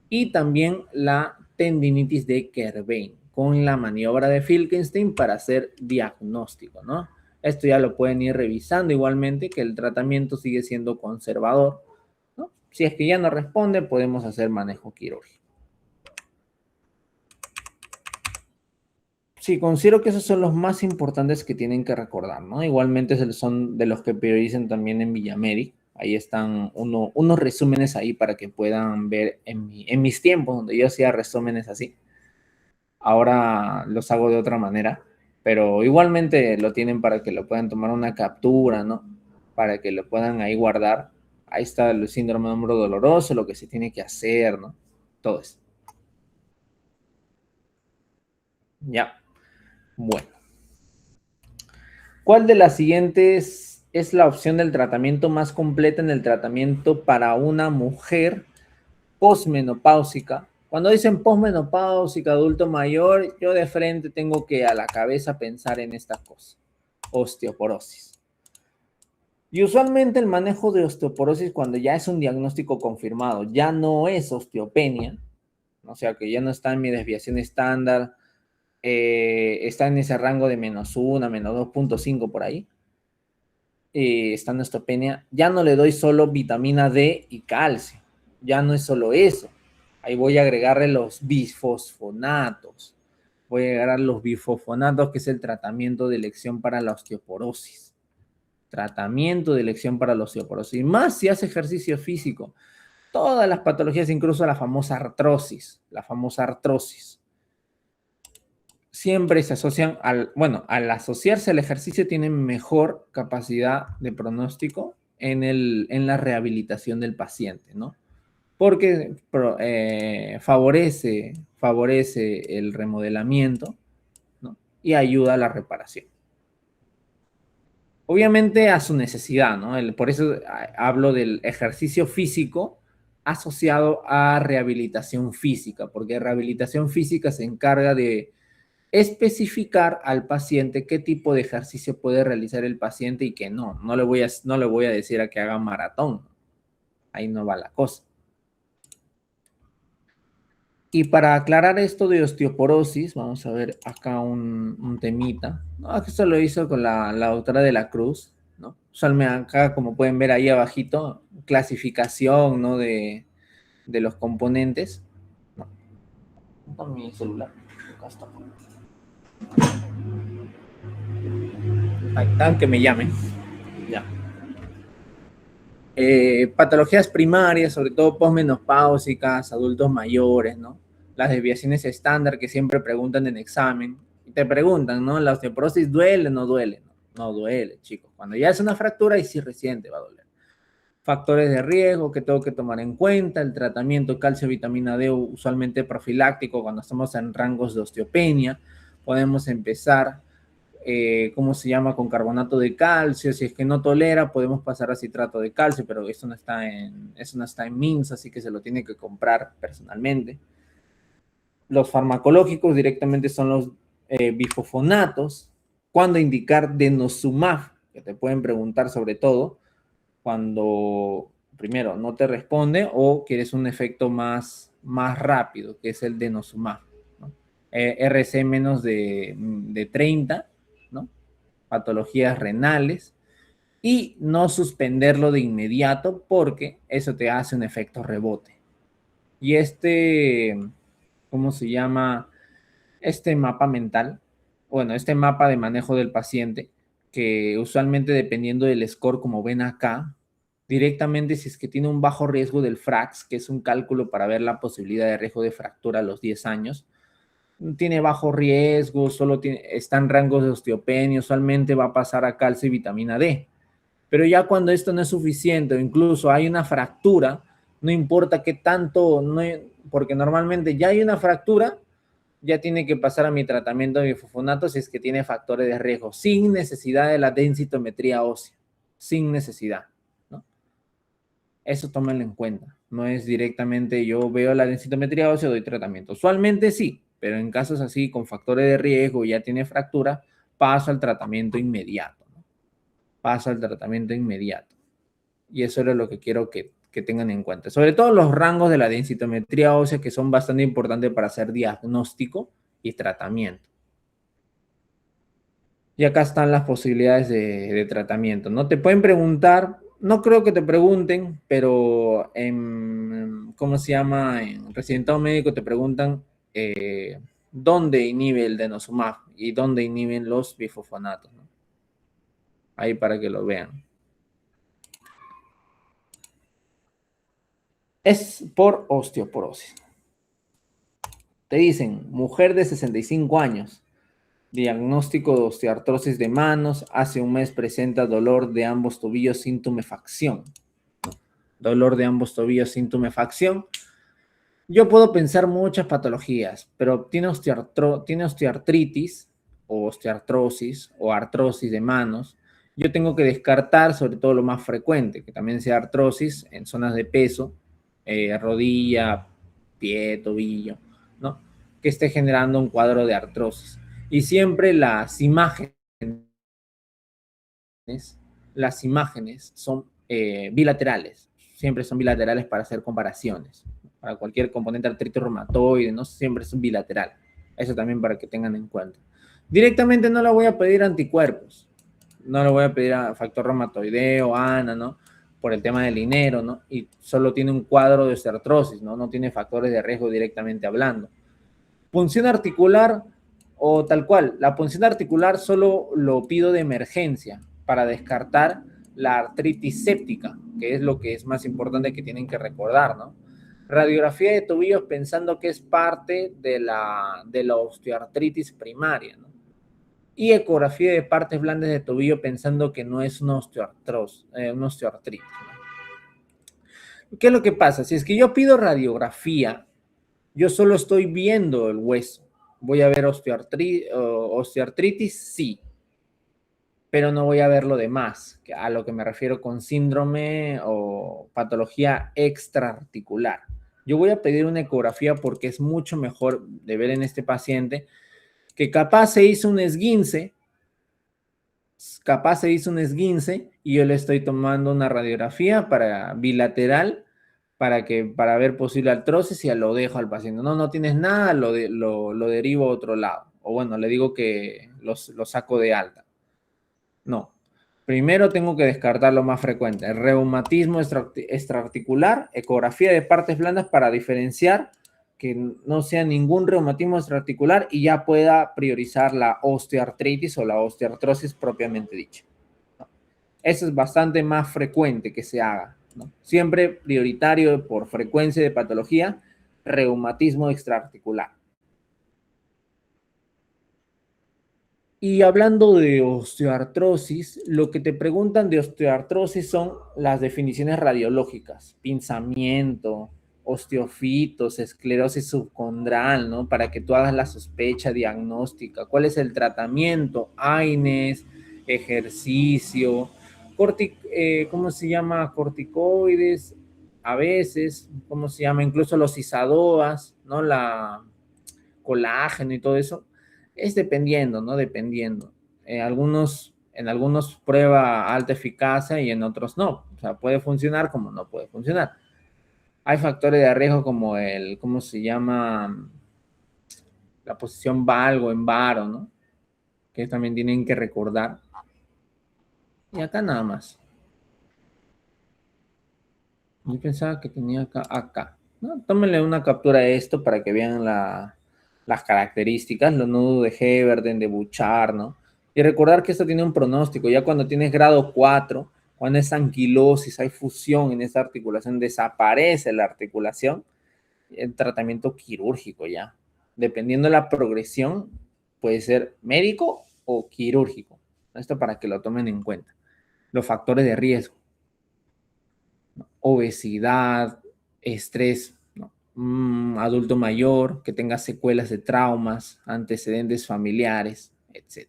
Y también la tendinitis de Kerbein con la maniobra de Filkenstein para hacer diagnóstico, ¿no? Esto ya lo pueden ir revisando igualmente, que el tratamiento sigue siendo conservador, ¿no? Si es que ya no responde, podemos hacer manejo quirúrgico. Sí, considero que esos son los más importantes que tienen que recordar, ¿no? Igualmente son de los que priorizan también en Villamedic. Ahí están unos resúmenes ahí para que puedan ver en mis tiempos, donde yo hacía resúmenes así. Ahora los hago de otra manera, pero igualmente lo tienen para que lo puedan tomar una captura, ¿no? Para que lo puedan ahí guardar. Ahí está el síndrome de hombro doloroso, lo que se tiene que hacer, ¿no? Todo eso. Ya. Bueno. ¿Cuál de las siguientes es la opción del tratamiento más completa en el tratamiento para una mujer posmenopáusica? Cuando dicen posmenopáusica, adulto mayor, yo de frente tengo que a la cabeza pensar en esta cosa: osteoporosis. Y usualmente el manejo de osteoporosis, cuando ya es un diagnóstico confirmado, ya no es osteopenia, o sea que ya no está en mi desviación estándar, está en ese rango de -1, -2.5 por ahí, está en osteopenia, ya no le doy solo vitamina D y calcio, ya no es solo eso. Ahí voy a agregarle los bifosfonatos. Voy a agregar los bifosfonatos, que es el tratamiento de elección para la osteoporosis. Tratamiento de elección para la osteoporosis. Más si hace ejercicio físico. Todas las patologías, incluso la famosa artrosis. La famosa artrosis. Siempre se asocian al asociarse al ejercicio tienen mejor capacidad de pronóstico en la rehabilitación del paciente, ¿no? porque favorece el remodelamiento, ¿no? Y ayuda a la reparación. Obviamente a su necesidad, ¿no? Por eso hablo del ejercicio físico asociado a rehabilitación física, porque rehabilitación física se encarga de especificar al paciente qué tipo de ejercicio puede realizar el paciente y que no. No le voy a decir a que haga maratón. Ahí no va la cosa. Y para aclarar esto de osteoporosis, vamos a ver acá un temita, ¿no? Esto lo hizo con la doctora de la Cruz, ¿no? Usualmente acá, como pueden ver ahí abajito, clasificación, ¿no? De los componentes. No, con mi celular. Acá está. Ahí está, que me llamen. Ya. Patologías primarias, sobre todo posmenopáusicas, adultos mayores, ¿no? Las desviaciones estándar que siempre preguntan en examen. Y te preguntan, ¿no? ¿La osteoporosis duele o no duele? No, no duele, chicos. Cuando ya es una fractura y sí reciente va a doler. Factores de riesgo que tengo que tomar en cuenta, el tratamiento calcio, vitamina D, usualmente profiláctico cuando estamos en rangos de osteopenia. Podemos empezar ¿cómo se llama? Con carbonato de calcio. Si es que no tolera, podemos pasar a citrato de calcio, pero eso no está en MINS, así que se lo tiene que comprar personalmente. Los farmacológicos directamente son los bifosfonatos. ¿Cuándo indicar denosumab? Que te pueden preguntar sobre todo cuando, primero, no te responde o quieres un efecto más rápido, que es el denosumab, ¿no? RC menos de 30, ¿no? Patologías renales, y no suspenderlo de inmediato porque eso te hace un efecto rebote. Y ¿cómo se llama? Este mapa mental, bueno, este mapa de manejo del paciente, que usualmente dependiendo del score, como ven acá, directamente si es que tiene un bajo riesgo del FRAX, que es un cálculo para ver la posibilidad de riesgo de fractura a los 10 años, tiene bajo riesgo, está en rangos de osteopenia, usualmente va a pasar a calcio y vitamina D. Pero ya cuando esto no es suficiente o incluso hay una fractura, no importa qué tanto, no, porque normalmente ya hay una fractura, ya tiene que pasar a mi tratamiento de bifosfonato si es que tiene factores de riesgo, sin necesidad de la densitometría ósea, sin necesidad, ¿no? Eso tómenlo en cuenta. No es directamente yo veo la densitometría ósea, doy tratamiento. Usualmente sí, pero en casos así con factores de riesgo, ya tiene fractura, paso al tratamiento inmediato, ¿no? Paso al tratamiento inmediato. Y eso era lo que quiero que tengan en cuenta. Sobre todo los rangos de la densitometría ósea, que son bastante importantes para hacer diagnóstico y tratamiento. Y acá están las posibilidades de tratamiento. No te pueden preguntar, no creo que te pregunten, pero ¿cómo se llama? En residentado médico te preguntan dónde inhibe el denosumab y dónde inhiben los bifosfonatos, ¿no? Ahí para que lo vean. Es por osteoporosis. Te dicen, mujer de 65 años, diagnóstico de osteoartrosis de manos, hace un mes presenta dolor de ambos tobillos sin tumefacción. Dolor de ambos tobillos sin tumefacción. Yo puedo pensar muchas patologías, pero tiene osteoartritis o osteoartrosis o artrosis de manos. Yo tengo que descartar sobre todo lo más frecuente, que también sea artrosis en zonas de peso, rodilla, pie, tobillo, ¿no? Que esté generando un cuadro de artrosis. Y siempre las imágenes son bilaterales, siempre son bilaterales para hacer comparaciones. Para cualquier componente artritis reumatoide, ¿no? Siempre es un bilateral. Eso también para que tengan en cuenta. Directamente no le voy a pedir anticuerpos, no le voy a pedir a factor reumatoideo, ANA, ¿no? Por el tema del dinero, ¿no? Y solo tiene un cuadro de osteoartrosis, ¿no? No tiene factores de riesgo directamente hablando. Punción articular o tal cual, la punción articular solo lo pido de emergencia para descartar la artritis séptica, que es lo que es más importante que tienen que recordar, ¿no? Radiografía de tobillos pensando que es parte de la osteoartritis primaria, ¿no? Y ecografía de partes blandas de tobillo pensando que no es una osteoartritis, ¿no? ¿Qué es lo que pasa? Si es que yo pido radiografía, yo solo estoy viendo el hueso. Voy a ver osteoartritis, sí, pero no voy a ver lo demás, a lo que me refiero con síndrome o patología extraarticular. Yo voy a pedir una ecografía porque es mucho mejor de ver en este paciente que capaz se hizo un esguince, y yo le estoy tomando una radiografía para bilateral para ver posible artrosis y ya lo dejo al paciente. No, no tienes nada, lo derivo a otro lado. O bueno, le digo que lo saco de alta. No. Primero tengo que descartar lo más frecuente. El reumatismo extraarticular, ecografía de partes blandas para diferenciar que no sea ningún reumatismo extraarticular y ya pueda priorizar la osteoartritis o la osteoartrosis propiamente dicha. ¿No? Eso es bastante más frecuente que se haga, ¿no? Siempre prioritario por frecuencia de patología, reumatismo extraarticular. Y hablando de osteoartrosis, lo que te preguntan de osteoartrosis son las definiciones radiológicas, pinzamiento, osteofitos, esclerosis subcondral, ¿no? Para que tú hagas la sospecha diagnóstica. ¿Cuál es el tratamiento? AINES, ejercicio, ¿cómo se llama? Corticoides, a veces, ¿cómo se llama? Incluso los ISADOAS, ¿no? La colágeno y todo eso. Es dependiendo, ¿no? Dependiendo. En algunos prueba alta eficacia y en otros no. O sea, puede funcionar como no puede funcionar. Hay factores de riesgo como ¿cómo se llama? La posición valgo en varo, ¿no? Que también tienen que recordar. Y acá nada más. Yo pensaba que tenía acá. ¿No? Tómenle una captura a esto para que vean las características, los nudos de Heberden, de Bouchard, ¿no? Y recordar que esto tiene un pronóstico. Ya cuando tienes grado 4, cuando es anquilosis, hay fusión en esa articulación, desaparece la articulación, el tratamiento quirúrgico ya. Dependiendo de la progresión, puede ser médico o quirúrgico. Esto para que lo tomen en cuenta. Los factores de riesgo: obesidad, estrés, ¿no? Adulto mayor, que tenga secuelas de traumas, antecedentes familiares, etc.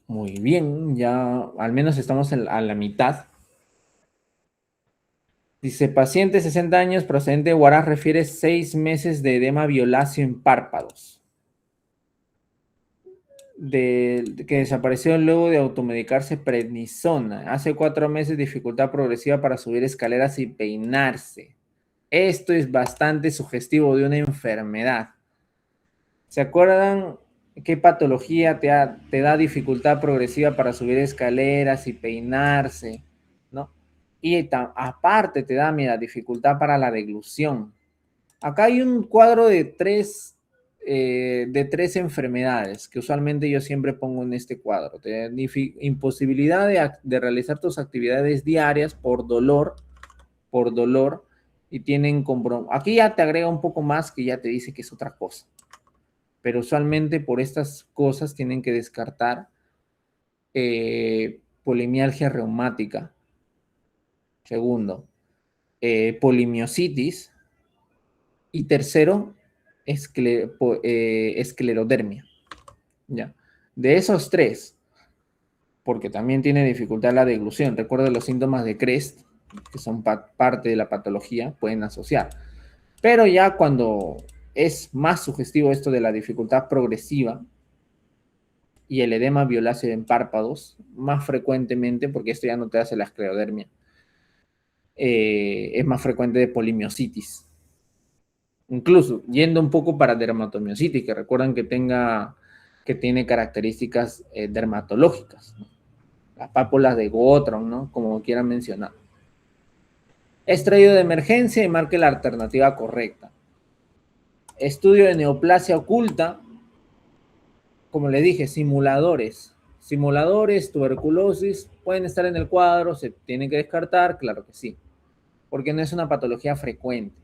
Muy bien, ya al menos estamos a la mitad. Dice, paciente 60 años, procedente de Huaraz, refiere 6 meses de edema violáceo en párpados. Que desapareció luego de automedicarse prednisona. Hace 4 meses dificultad progresiva para subir escaleras y peinarse. Esto es bastante sugestivo de una enfermedad. ¿Se acuerdan qué patología te da dificultad progresiva para subir escaleras y peinarse? ¿No? Y aparte te da, mira, dificultad para la deglución. Acá hay un cuadro de tres enfermedades que usualmente yo siempre pongo en este cuadro. Imposibilidad de realizar tus actividades diarias por dolor, y tienen aquí ya te agrega un poco más que ya te dice que es otra cosa. Pero usualmente por estas cosas tienen que descartar polimialgia reumática. Segundo, polimiositis. Y tercero, esclerodermia. ¿Ya? De esos tres, porque también tiene dificultad la deglución. Recuerda los síntomas de CREST, que son parte de la patología, pueden asociar. Pero ya cuando es más sugestivo esto de la dificultad progresiva y el edema violáceo en párpados, más frecuentemente, porque esto ya no te hace la esclerodermia, es más frecuente de polimiositis. Incluso yendo un poco para dermatomiositis, que recuerdan que tiene características dermatológicas, ¿no? Las pápulas de Gottron, ¿no? Como quieran mencionar. Extraído de emergencia y marque la alternativa correcta. Estudio de neoplasia oculta, como le dije, simuladores, tuberculosis, pueden estar en el cuadro, se tienen que descartar, claro que sí, porque no es una patología frecuente.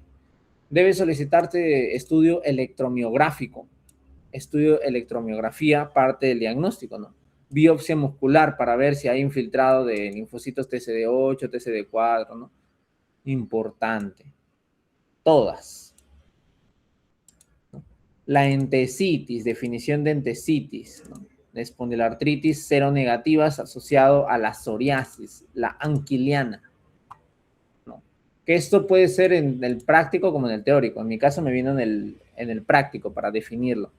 Debe solicitarte estudio electromiográfico, estudiografía, parte del diagnóstico, ¿no? biopsia muscular para ver si hay infiltrado de linfocitos TCD8, TCD4, ¿no? Importante. Todas. La entesitis, definición de entesitis, ¿no? La espondiloartritis seronegativas asociado a la psoriasis, la anquiliana, ¿no? Que esto puede ser en el práctico como en el teórico. En mi caso me vino en el práctico para definirlo.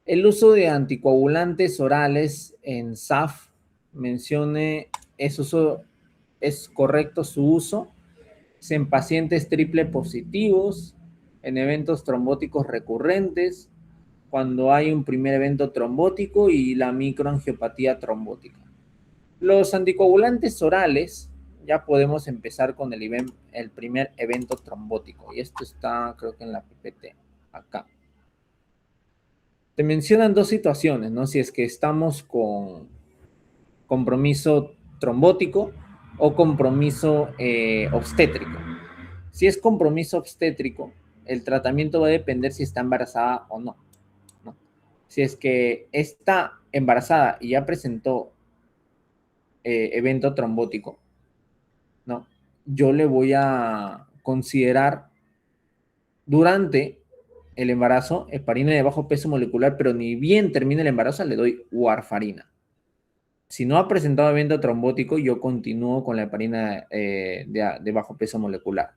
El uso de anticoagulantes orales en SAF, mencione, es correcto su uso en pacientes triple positivos, en eventos trombóticos recurrentes, cuando hay un primer evento trombótico y la microangiopatía trombótica. Los anticoagulantes orales, ya podemos empezar con el primer evento trombótico, y esto está creo que en la PPT, acá. Te mencionan dos situaciones, ¿no? Si es que estamos con compromiso trombótico o compromiso obstétrico. Si es compromiso obstétrico, el tratamiento va a depender si está embarazada o no, ¿no? Si es que está embarazada y ya presentó evento trombótico, ¿no? Yo le voy a considerar durante el embarazo heparina de bajo peso molecular, pero ni bien termina el embarazo le doy warfarina. Si no ha presentado evento trombótico, yo continúo con la heparina de bajo peso molecular,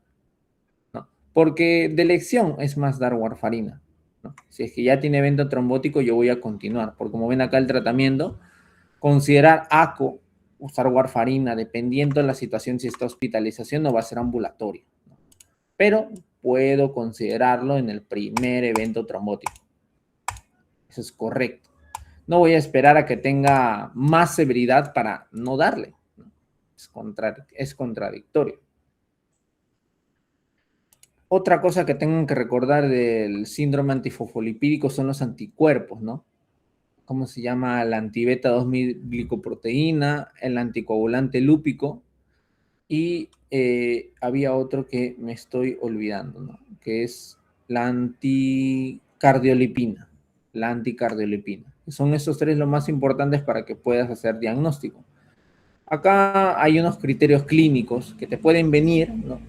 ¿no? Porque de elección es más dar warfarina, ¿no? Si es que ya tiene evento trombótico, yo voy a continuar, porque como ven acá el tratamiento, considerar ACO, usar warfarina, dependiendo de la situación, si está hospitalización o va a ser ambulatorio, ¿no? Pero puedo considerarlo en el primer evento trombótico. Eso es correcto. No voy a esperar a que tenga más severidad para no darle, ¿no? Es contradictorio. Otra cosa que tengan que recordar del síndrome antifosfolipídico son los anticuerpos, ¿no? ¿Cómo se llama? La antibeta 2000 glicoproteína, el anticoagulante lúpico, y había otro que me estoy olvidando, ¿no? Que es la anticardiolipina. La anticardiolipina. Son esos tres los más importantes para que puedas hacer diagnóstico. Acá hay unos criterios clínicos que te pueden venir, ¿no?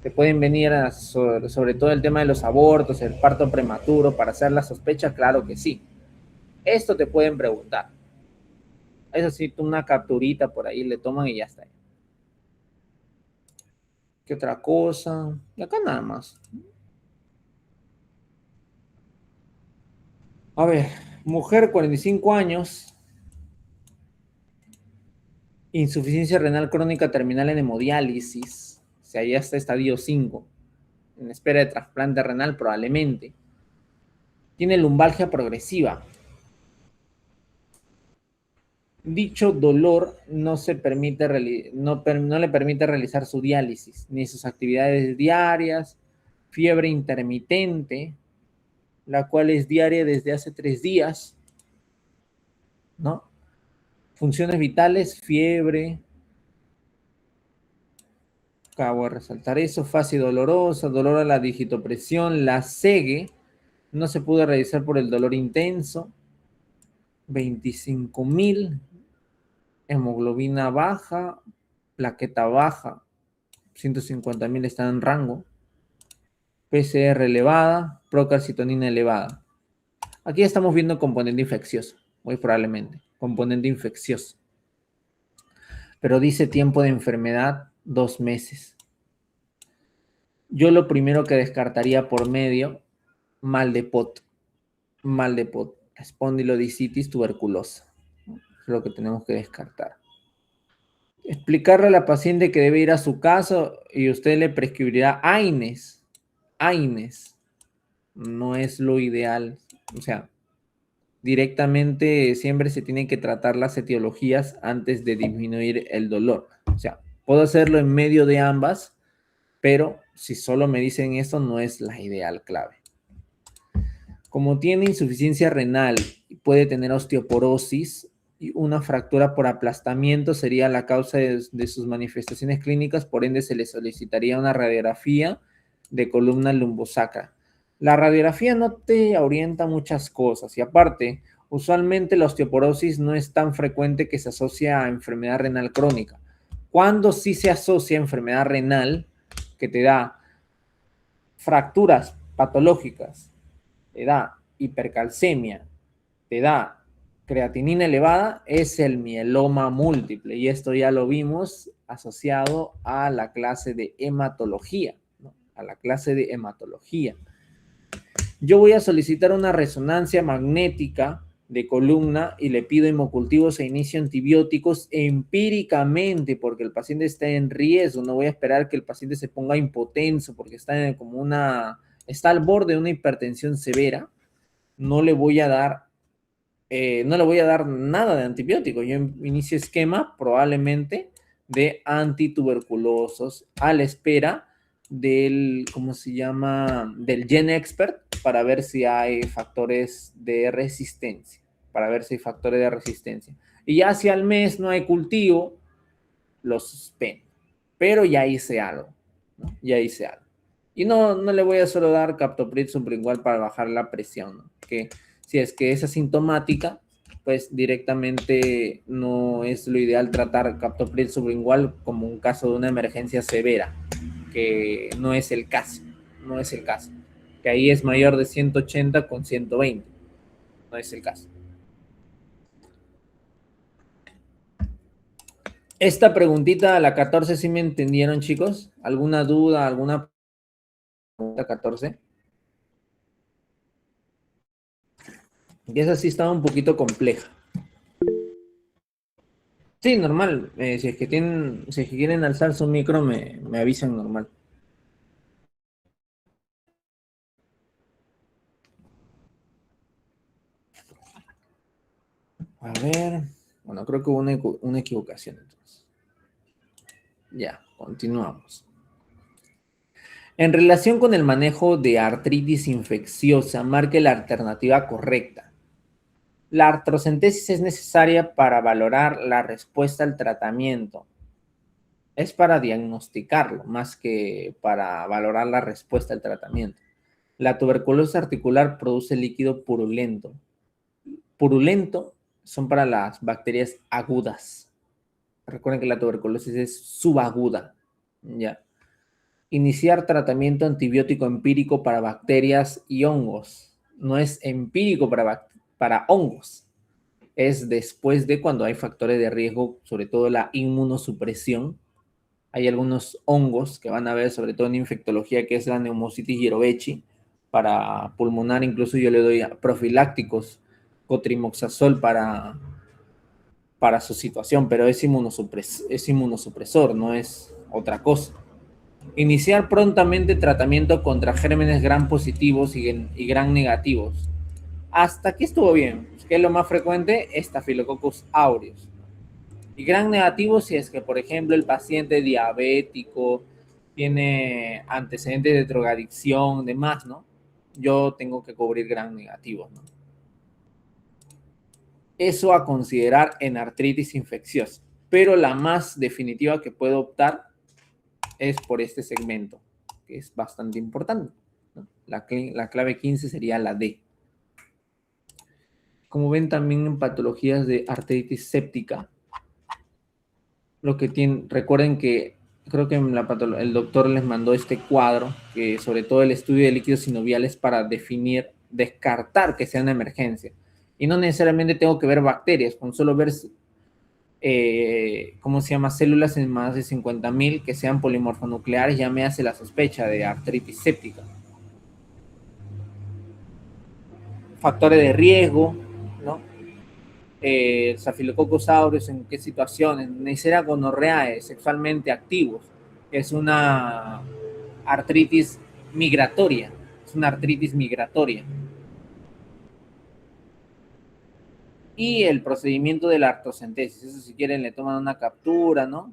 Te pueden venir sobre todo el tema de los abortos, el parto prematuro, para hacer la sospecha, claro que sí. Esto te pueden preguntar. Eso sí, tú una capturita por ahí le toman y ya está. ¿Qué otra cosa? Y acá nada más. A ver, mujer, 45 años, insuficiencia renal crónica terminal en hemodiálisis, o sea, ya está estadio 5, en espera de trasplante renal probablemente. Tiene lumbalgia progresiva. Dicho dolor no le permite realizar su diálisis, ni sus actividades diarias, fiebre intermitente, la cual es diaria desde hace 3 días, ¿no? Funciones vitales, fiebre. Acabo de resaltar eso, fase dolorosa, dolor a la digitopresión, la segue, no se pudo realizar por el dolor intenso, 25,000, hemoglobina baja, plaqueta baja, 150,000 está en rango, PCR elevada, procalcitonina elevada. Aquí estamos viendo componente infeccioso, muy probablemente, componente infeccioso. Pero dice tiempo de enfermedad 2 meses. Yo lo primero que descartaría por medio, mal de pot, espondilodicitis tuberculosa. Es lo que tenemos que descartar. Explicarle a la paciente que debe ir a su casa y usted le prescribirá AINES. AINES no es lo ideal. O sea, directamente siempre se tienen que tratar las etiologías antes de disminuir el dolor. O sea, puedo hacerlo en medio de ambas, pero si solo me dicen eso, no es la ideal clave. Como tiene insuficiencia renal y puede tener osteoporosis, y una fractura por aplastamiento sería la causa de sus manifestaciones clínicas, por ende se le solicitaría una radiografía de columna lumbosacra. La radiografía no te orienta muchas cosas y aparte, Usualmente la osteoporosis no es tan frecuente que se asocia a enfermedad renal crónica. Cuando sí se asocia a enfermedad renal, que te da fracturas patológicas, te da hipercalcemia, te da creatinina elevada, es el mieloma múltiple. Y esto ya lo vimos asociado a la clase de hematología, ¿no? A la clase de hematología. Yo voy a solicitar una resonancia magnética de columna y le pido hemocultivos e inicio antibióticos empíricamente porque el paciente está en riesgo. No voy a esperar que el paciente se ponga impotenso porque está está al borde de una hipertensión severa. No le voy a dar nada de antibiótico. Yo inicio esquema probablemente de antituberculosos a la espera del, ¿cómo se llama? Del GenExpert para ver si hay factores de resistencia, Y ya si al mes no hay cultivo, lo suspendo. Pero ya hice algo, ¿no? Ya hice algo. Y no le voy a solo dar captopril sublingual para bajar la presión, ¿no? Que si es que es asintomática, pues directamente no es lo ideal tratar captopril sublingual como un caso de una emergencia severa, que no es el caso, que ahí es mayor de 180 con 120, no es el caso. Esta preguntita, la 14, ¿sí me entendieron, chicos? ¿Alguna duda, alguna pregunta 14? Y esa sí estaba un poquito compleja. Sí, normal. Si es que quieren alzar su micro, me avisan normal. A ver. Bueno, creo que hubo una equivocación entonces. Ya, continuamos. En relación con el manejo de artritis infecciosa, marque la alternativa correcta. La artrocentesis es necesaria para valorar la respuesta al tratamiento. Es para diagnosticarlo, más que para valorar la respuesta al tratamiento. La tuberculosis articular produce líquido purulento. Purulento son para las bacterias agudas. Recuerden que la tuberculosis es subaguda. Ya. Iniciar tratamiento antibiótico empírico para bacterias y hongos. No es empírico para hongos. Es después de cuando hay factores de riesgo, sobre todo la inmunosupresión. Hay algunos hongos que van a ver, sobre todo en infectología, que es la Pneumocystis jirovecii. Para pulmonar, incluso yo le doy profilácticos, cotrimoxazol para su situación, pero es inmunosupresor, no es otra cosa. Iniciar prontamente tratamiento contra gérmenes gram positivos y gram negativos. Hasta aquí estuvo bien. ¿Qué es lo más frecuente? Staphylococcus aureus. Y gram negativo si es que, por ejemplo, el paciente diabético tiene antecedentes de drogadicción, demás, ¿no? Yo tengo que cubrir gram negativos, ¿no? Eso a considerar en artritis infecciosa. Pero la más definitiva que puedo optar es por este segmento, que es bastante importante, ¿no? La clave 15 sería la D. Como ven también en patologías de artritis séptica, lo que tienen, recuerden que creo que el doctor les mandó este cuadro, que sobre todo el estudio de líquidos sinoviales para descartar que sea una emergencia. Y no necesariamente tengo que ver bacterias, con solo ver ¿cómo se llama? Células en más de 50.000 que sean polimorfonucleares, ya me hace la sospecha de artritis séptica. Factores de riesgo, ¿no? Staphylococcus aureus, ¿en qué situaciones? Neisseria gonorrhoeae, sexualmente activos, que es una artritis migratoria. Y el procedimiento de la artrocentesis, eso si quieren le toman una captura, ¿no?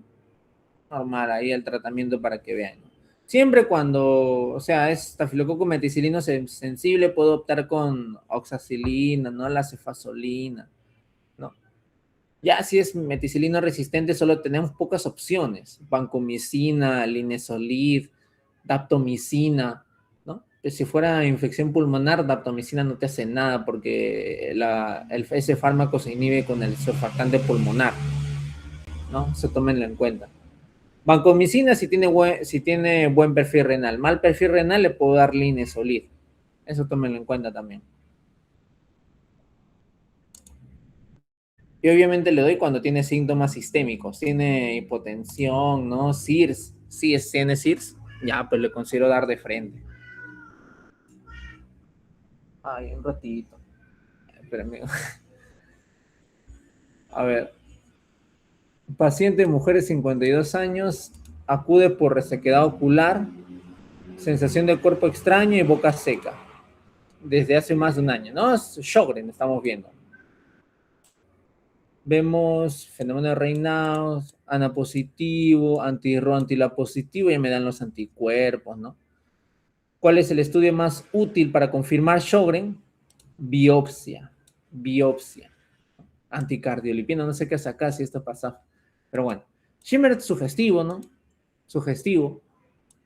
Normal, ahí el tratamiento para que vean, ¿no? Siempre cuando, o sea, es estafilococo meticilino sensible, puedo optar con oxacilina, ¿no? La cefazolina, ¿no? Ya si es meticilino resistente, solo tenemos pocas opciones. Vancomicina, linezolid, daptomicina, ¿no? Si fuera infección pulmonar, daptomicina no te hace nada porque ese fármaco se inhibe con el surfactante pulmonar, ¿no? Eso tómenlo en cuenta. Vancomicina si tiene buen perfil renal. Mal perfil renal le puedo dar linezolid. Eso tómenlo en cuenta también. Y obviamente le doy cuando tiene síntomas sistémicos. Tiene hipotensión, ¿no? SIRS. Sí, tiene SIRS. Ya, pues le considero dar de frente. Ay, un ratito. Espérame. A ver. Paciente mujer de 52 años. Acude por resequedad ocular. Sensación de cuerpo extraño y boca seca. Desde hace más de un año, ¿no? Es Sjögren, estamos viendo. Vemos fenómeno de Raynaud, ANA positivo, anti-RO, anti-LA positivo, y me dan los anticuerpos, ¿no? ¿Cuál es el estudio más útil para confirmar Sjögren? Biopsia. Biopsia. Anticardiolipina, no sé qué hace acá si esto pasa. Pero bueno, Schimmer es sugestivo, ¿no? Sugestivo,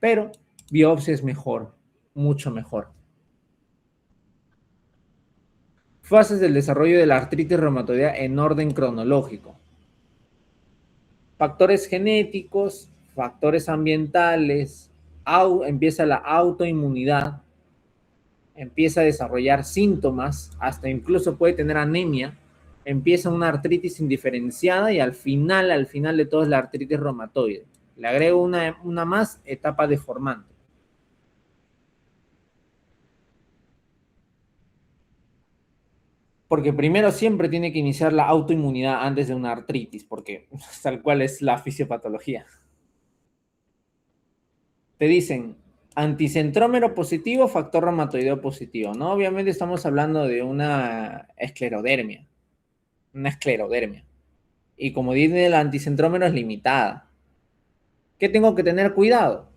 pero biopsia es mejor, mucho mejor. Fases del desarrollo de la artritis reumatoidea en orden cronológico. Factores genéticos, factores ambientales, empieza la autoinmunidad, empieza a desarrollar síntomas, hasta incluso puede tener anemia, empieza una artritis indiferenciada y al final de todo es la artritis reumatoide. Le agrego una más, etapa deformante. Porque primero siempre tiene que iniciar la autoinmunidad antes de una artritis, porque tal cual es la fisiopatología. Te dicen anticentrómero positivo, factor reumatoideo positivo, ¿no? Obviamente estamos hablando de una esclerodermia. Una esclerodermia. Y como dice, el anticentrómero es limitada. ¿Qué tengo que tener cuidado?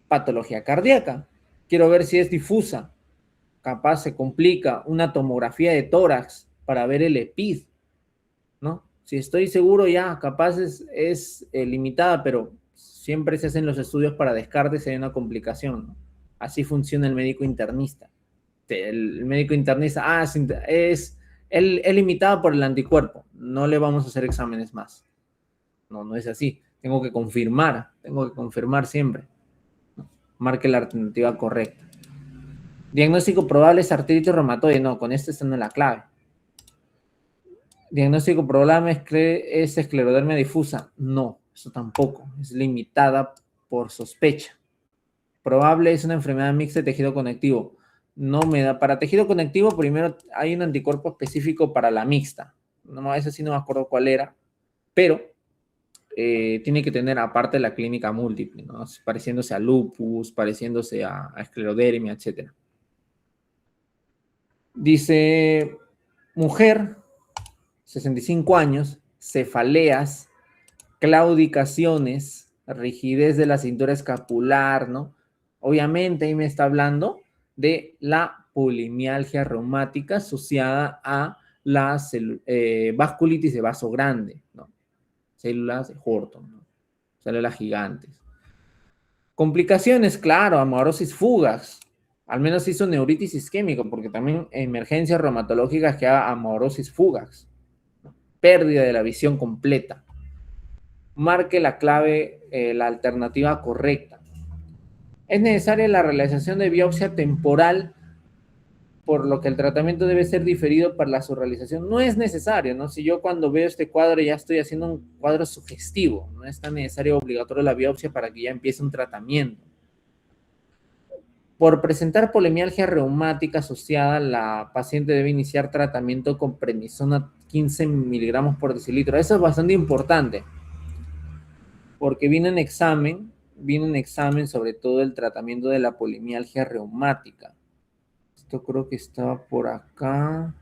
Patología cardíaca. Quiero ver si es difusa. Capaz se complica una tomografía de tórax para ver el EPID, ¿no? Si estoy seguro ya, capaz es limitada, pero siempre se hacen los estudios para descarte si hay una complicación, ¿no? Así funciona el médico internista. El médico internista, es limitado por el anticuerpo, no le vamos a hacer exámenes más. No, no es así. Tengo que confirmar siempre, ¿no? Marque la alternativa correcta. Diagnóstico probable es artritis reumatoide. No, con esto está en la clave. Diagnóstico probable es esclerodermia difusa. No, eso tampoco. Es limitada por sospecha. Probable es una enfermedad mixta de tejido conectivo. No me da. Para tejido conectivo, primero hay un anticuerpo específico para la mixta. No, ese sí no me acuerdo cuál era, pero tiene que tener aparte la clínica múltiple, ¿no? Pareciéndose a lupus, pareciéndose a esclerodermia, etc. Dice, mujer, 65 años, cefaleas, claudicaciones, rigidez de la cintura escapular, ¿no? Obviamente ahí me está hablando de la polimialgia reumática asociada a la vasculitis de vaso grande, ¿no? Células de Horton, ¿no? Células gigantes. Complicaciones, claro, amaurosis fugax. Al menos hizo neuritis isquémica, porque también emergencias reumatológicas que haga amaurosis fugax. Pérdida de la visión completa. Marque la clave, la alternativa correcta. Es necesaria la realización de biopsia temporal, por lo que el tratamiento debe ser diferido para su realización. No es necesario, ¿no? Si yo cuando veo este cuadro ya estoy haciendo un cuadro sugestivo, no es tan necesario o obligatorio la biopsia para que ya empiece un tratamiento. Por presentar polimialgia reumática asociada, la paciente debe iniciar tratamiento con prednisona 15 miligramos por decilitro. Eso es bastante importante, porque viene un examen sobre todo el tratamiento de la polimialgia reumática. Esto creo que estaba por acá.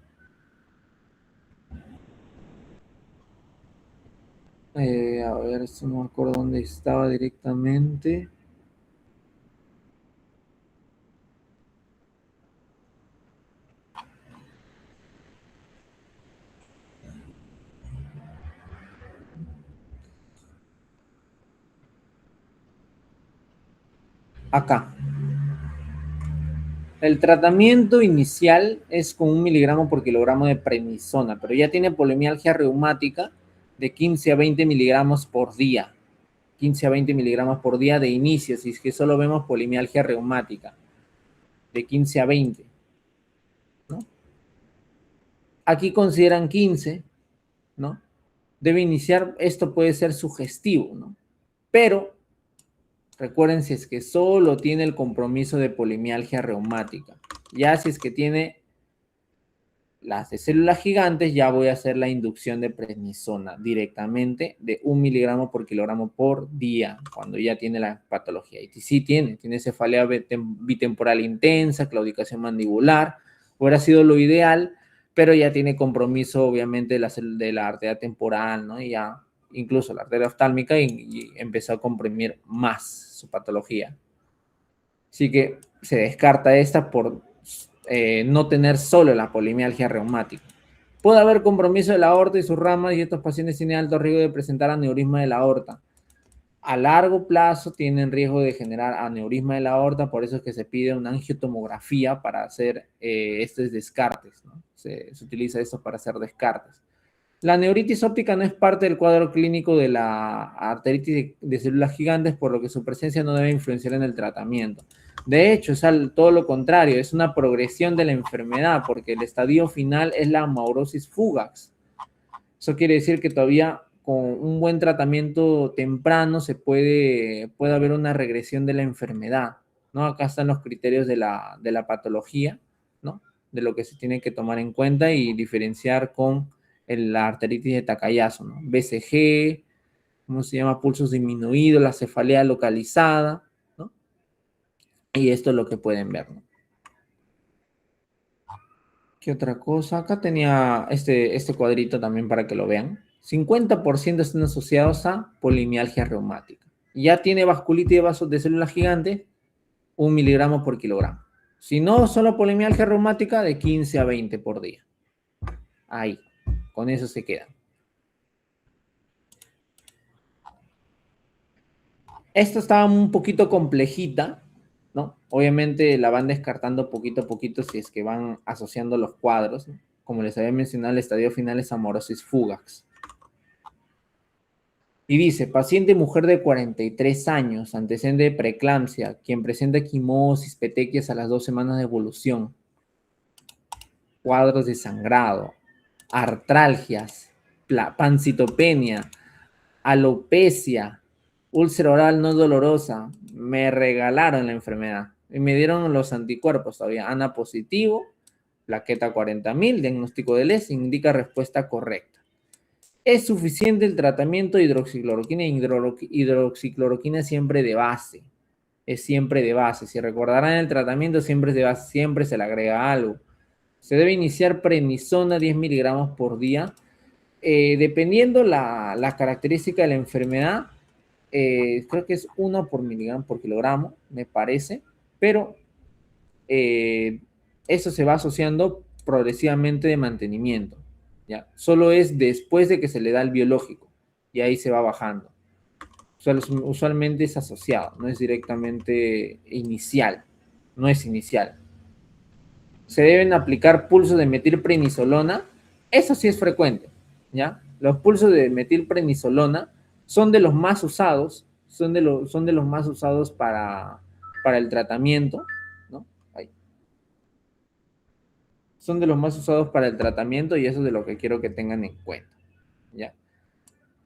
A ver, esto no me acuerdo dónde estaba directamente. Acá. El tratamiento inicial es con 1 miligramo por kilogramo de prednisona, pero ya tiene polimialgia reumática de 15 a 20 miligramos por día. 15 a 20 miligramos por día de inicio, si es que solo vemos polimialgia reumática, de 15 a 20, ¿no? Aquí consideran 15, ¿no? Debe iniciar, esto puede ser sugestivo, ¿no? Pero recuerden si es que solo tiene el compromiso de polimialgia reumática. Ya si es que tiene las de células gigantes, ya voy a hacer la inducción de prednisona directamente de 1 miligramo por kilogramo por día, cuando ya tiene la patología. Y sí tiene cefalea bitemporal intensa, claudicación mandibular, hubiera sido lo ideal, pero ya tiene compromiso obviamente de la arteria temporal, ¿no? Y ya incluso la arteria oftálmica y empezó a comprimir más su patología. Así que se descarta esta por no tener solo la polimialgia reumática. Puede haber compromiso de la aorta y sus ramas y estos pacientes tienen alto riesgo de presentar aneurisma de la aorta. A largo plazo tienen riesgo de generar aneurisma de la aorta, por eso es que se pide una angiotomografía para hacer estos descartes, ¿no? Se utiliza esto para hacer descartes. La neuritis óptica no es parte del cuadro clínico de la arteritis de células gigantes, por lo que su presencia no debe influenciar en el tratamiento. De hecho, es todo lo contrario, es una progresión de la enfermedad, porque el estadio final es la amaurosis fugax. Eso quiere decir que todavía con un buen tratamiento temprano puede haber una regresión de la enfermedad, ¿no? Acá están los criterios de la patología, ¿no? De lo que se tiene que tomar en cuenta y diferenciar con la arteritis de Takayasu, ¿no? BCG, ¿cómo se llama? Pulsos disminuidos, la cefalea localizada, ¿no? Y esto es lo que pueden ver, ¿no? ¿Qué otra cosa? Acá tenía este cuadrito también para que lo vean. 50% están asociados a polimialgia reumática. Ya tiene vasculitis de vasos de células gigantes, 1 miligramo por kilogramo. Si no, solo polimialgia reumática, de 15 a 20 por día. Ahí, con eso se quedan. Esta estaba un poquito complejita, ¿no? Obviamente la van descartando poquito a poquito si es que van asociando los cuadros, ¿no? Como les había mencionado, el estadio final es amaurosis fugax. Y dice, paciente mujer de 43 años, antecedente de preeclampsia, quien presenta quimosis, petequias a las 2 semanas de evolución, cuadros de sangrado, artralgias, pancitopenia, alopecia, úlcera oral no dolorosa. Me regalaron la enfermedad y me dieron los anticuerpos todavía. ANA positivo, plaqueta 40.000, diagnóstico de LES, indica respuesta correcta. ¿Es suficiente el tratamiento de hidroxicloroquina? Hidroxicloroquina siempre de base. Es siempre de base. Si recordarán, el tratamiento siempre es de base, siempre se le agrega algo. Se debe iniciar prednisona 10 miligramos por día. Dependiendo la característica de la enfermedad, creo que es 1 por miligramo por kilogramo, me parece, pero eso se va asociando progresivamente de mantenimiento. ¿Ya? Solo es después de que se le da el biológico y ahí se va bajando. Usualmente es asociado, no es directamente inicial, no es inicial. Se deben aplicar pulsos de metilprednisolona, eso sí es frecuente, ¿ya? Los pulsos de metilprednisolona son de los más usados, son de los más usados para el tratamiento, ¿no? Ahí. Son de los más usados para el tratamiento y eso es de lo que quiero que tengan en cuenta, ¿ya?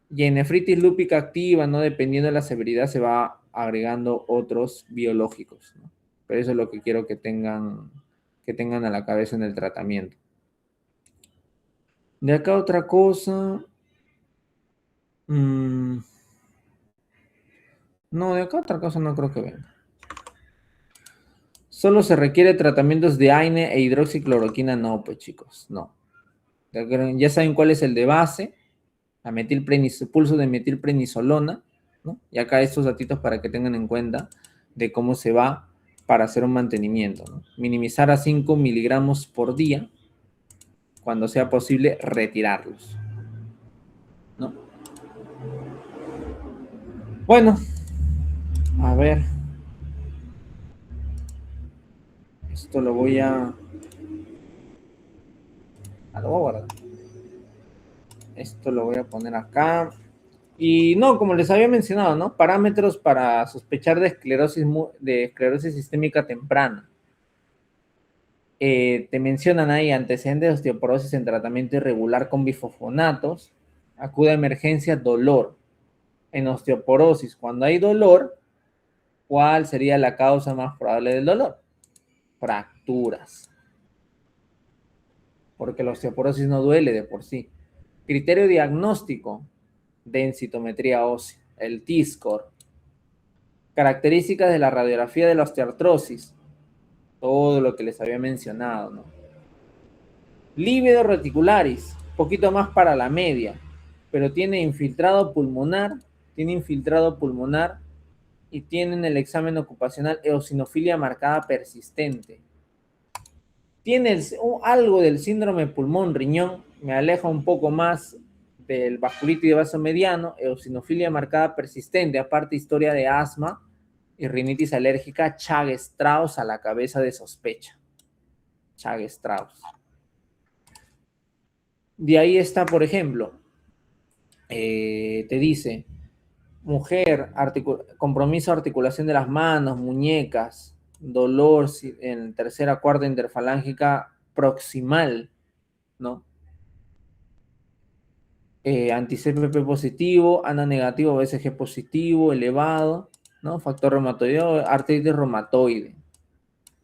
Y en nefritis lúpica activa, ¿no? Dependiendo de la severidad, se va agregando otros biológicos, ¿no? Pero eso es lo que quiero que tengan a la cabeza en el tratamiento. De acá otra cosa. No, de acá otra cosa no creo que venga. Solo se requiere tratamientos de AINE e hidroxicloroquina. No, pues chicos, no. Ya saben cuál es el de base. Pulso de metilprednisolona, ¿no? Y acá estos datitos para que tengan en cuenta de cómo se va para hacer un mantenimiento, ¿no? Minimizar a 5 miligramos por día. Cuando sea posible, retirarlos, ¿no? Bueno, a ver. Esto lo voy a... lo voy a guardar. Esto lo voy a poner acá. Y no, como les había mencionado, ¿no? Parámetros para sospechar de esclerosis sistémica temprana. Te mencionan ahí antecedentes de osteoporosis en tratamiento irregular con bifosfonatos. Acude a emergencia, dolor. En osteoporosis, cuando hay dolor, ¿cuál sería la causa más probable del dolor? Fracturas. Porque la osteoporosis no duele de por sí. Criterio diagnóstico, densitometría ósea, el T-score. Características de la radiografía de la osteoartrosis, todo lo que les había mencionado, ¿no? Lívido reticularis, poquito más para la media, pero tiene infiltrado pulmonar y tiene en el examen ocupacional eosinofilia marcada persistente. Tiene algo del síndrome pulmón-riñón, me aleja un poco más del vasculitis de vaso mediano, eosinofilia marcada persistente, aparte historia de asma y rinitis alérgica, Chag-Strauss a la cabeza de sospecha. Chag-Strauss. De ahí está, por ejemplo, te dice, mujer, compromiso de articulación de las manos, muñecas, dolor en tercera cuarta interfalángica proximal, ¿no? Anti-CPP positivo, ANA negativo, BCG positivo, elevado, ¿no? Factor reumatoide, artritis reumatoide,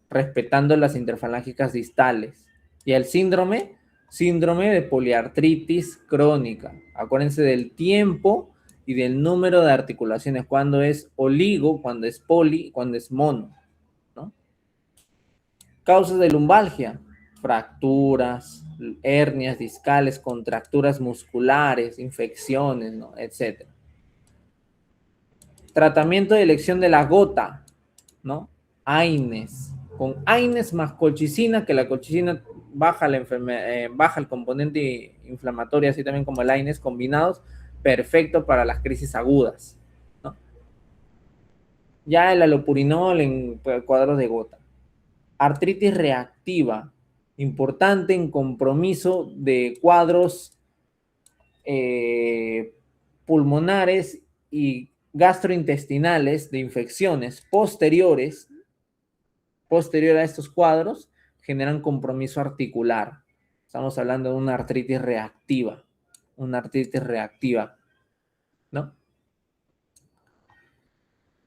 respetando las interfalángicas distales. Y el síndrome de poliartritis crónica. Acuérdense del tiempo y del número de articulaciones, cuando es oligo, cuando es poli, cuando es mono, ¿no? Causas de lumbalgia, fracturas, hernias discales, contracturas musculares, infecciones, ¿no? Etc. Tratamiento de elección de la gota, ¿no? AINES, con AINES más colchicina, que la colchicina baja el componente inflamatorio, así también como el AINES combinados, perfecto para las crisis agudas, ¿no? Ya el alopurinol en cuadros de gota. Artritis reactiva, importante en compromiso de cuadros pulmonares y gastrointestinales de infecciones posterior a estos cuadros, generan compromiso articular. Estamos hablando de una artritis reactiva, ¿no?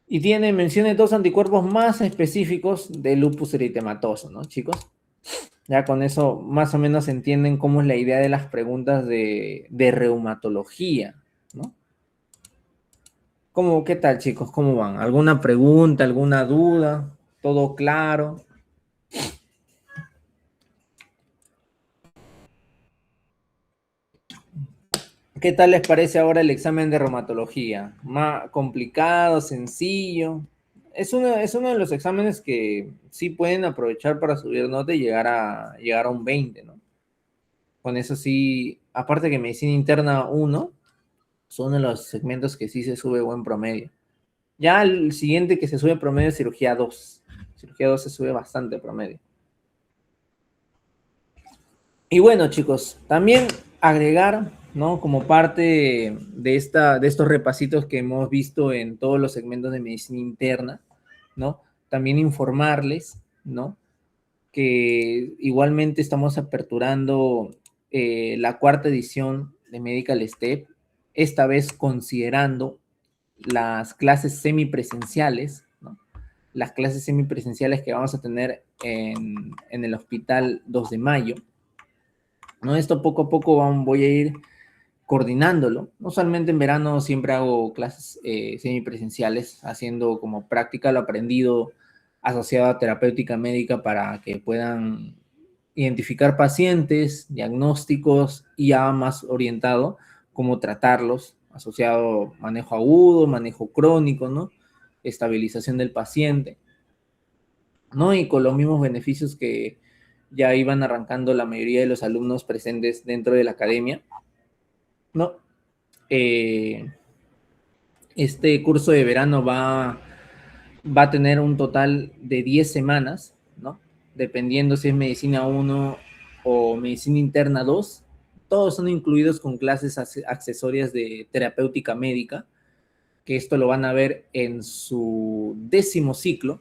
Y menciona dos anticuerpos más específicos de lupus eritematoso, ¿no, chicos? Ya con eso más o menos entienden cómo es la idea de las preguntas de reumatología, ¿no? ¿Qué tal, chicos? ¿Cómo van? ¿Alguna pregunta, alguna duda? ¿Todo claro? ¿Qué tal les parece ahora el examen de reumatología? ¿Más complicado, sencillo? Es uno de los exámenes que sí pueden aprovechar para subir nota y llegar a un 20, ¿no? Con eso sí, aparte que medicina interna 1, son de los segmentos que sí se sube buen promedio. Ya el siguiente que se sube promedio es cirugía 2. Cirugía 2 se sube bastante promedio. Y bueno, chicos, también agregar, ¿no? Como parte de estos repasitos que hemos visto en todos los segmentos de medicina interna, ¿no? También informarles, ¿no? Que igualmente estamos aperturando la cuarta edición de Medical Step, esta vez considerando las clases semipresenciales, ¿no? Las clases semipresenciales que vamos a tener en el Hospital 2 de Mayo, ¿no? Esto poco a poco voy a ir coordinándolo. No solamente en verano siempre hago clases semipresenciales, haciendo como práctica lo aprendido asociado a terapéutica médica para que puedan identificar pacientes, diagnósticos y ya más orientado cómo tratarlos, asociado manejo agudo, manejo crónico, ¿no? Estabilización del paciente, ¿no? Y con los mismos beneficios que ya iban arrancando la mayoría de los alumnos presentes dentro de la academia, ¿no? Este curso de verano va a tener un total de 10 semanas, ¿no? dependiendo si es medicina 1 o medicina interna 2, todos son incluidos con clases accesorias de terapéutica médica, que esto lo van a ver en su 10º ciclo,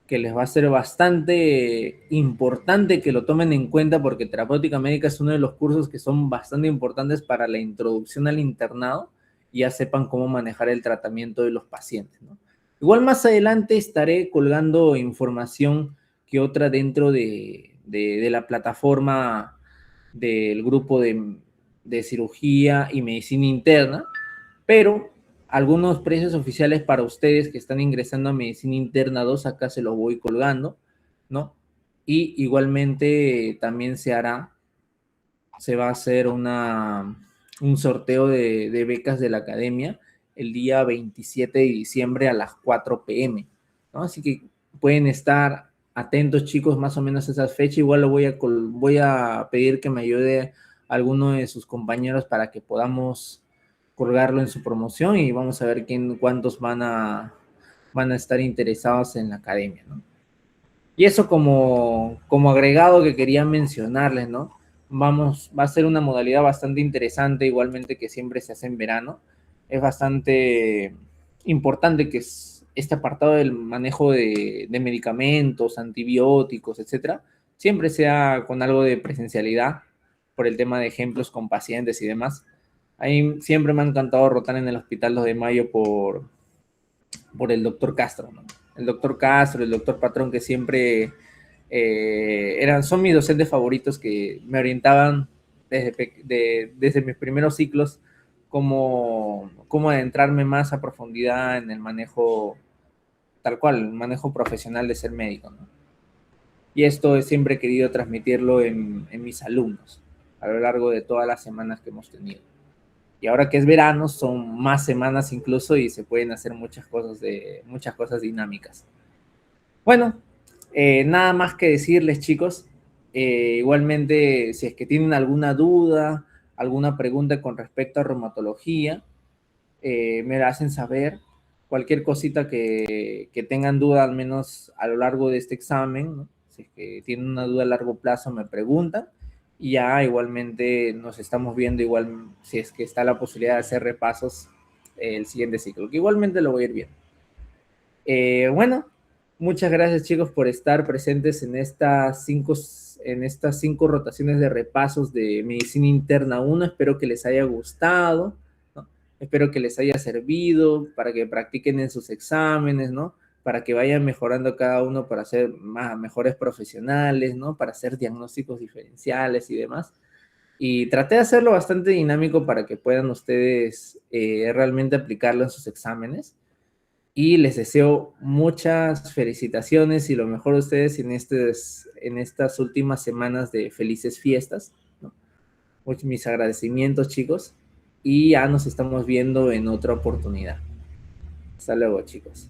que les va a ser bastante importante que lo tomen en cuenta, porque terapéutica médica es uno de los cursos que son bastante importantes para la introducción al internado y ya sepan cómo manejar el tratamiento de los pacientes, ¿no? Igual más adelante estaré colgando información que otra dentro de la plataforma del grupo de cirugía y medicina interna, pero algunos precios oficiales para ustedes que están ingresando a Medicina Interna 2, acá se los voy colgando, ¿no? Y igualmente también se va a hacer un sorteo de becas de la academia el día 27 de diciembre a las 4 p.m., ¿no? Así que pueden estar atentos, chicos, más o menos a esas fechas. Igual lo voy a pedir que me ayude alguno de sus compañeros para que podamos colgarlo en su promoción y vamos a ver cuántos van a estar interesados en la academia, ¿no? Y eso como agregado que quería mencionarles, ¿no? Va a ser una modalidad bastante interesante, igualmente que siempre se hace en verano. Es bastante importante que este apartado del manejo de medicamentos, antibióticos, etcétera, siempre sea con algo de presencialidad, por el tema de ejemplos con pacientes y demás. Ahí siempre me ha encantado rotar en el Hospital 2 de Mayo por el doctor Castro, ¿no? El doctor Castro, el doctor Patrón, que siempre son mis docentes favoritos, que me orientaban desde mis primeros ciclos cómo adentrarme más a profundidad en el manejo, tal cual, el manejo profesional de ser médico, ¿no? Y esto siempre he querido transmitirlo en mis alumnos a lo largo de todas las semanas que hemos tenido. Y ahora que es verano, son más semanas incluso y se pueden hacer muchas cosas dinámicas. Bueno, nada más que decirles, chicos. Igualmente, si es que tienen alguna duda, alguna pregunta con respecto a reumatología, me la hacen saber. Cualquier cosita que tengan duda, al menos a lo largo de este examen, ¿no? Si es que tienen una duda a largo plazo, me preguntan. Y ya igualmente nos estamos viendo, igual si es que está la posibilidad de hacer repasos el siguiente ciclo, que igualmente lo voy a ir viendo. Bueno, muchas gracias, chicos, por estar presentes en estas cinco rotaciones de repasos de Medicina Interna 1. Espero que les haya gustado, ¿no? Espero que les haya servido para que practiquen en sus exámenes, ¿no? Para que vayan mejorando cada uno para ser mejores profesionales, ¿no? Para hacer diagnósticos diferenciales y demás. Y traté de hacerlo bastante dinámico para que puedan ustedes realmente aplicarlo en sus exámenes. Y les deseo muchas felicitaciones y lo mejor a ustedes en estas últimas semanas de felices fiestas, ¿no? Mis agradecimientos, chicos, y ya nos estamos viendo en otra oportunidad. Hasta luego, chicos.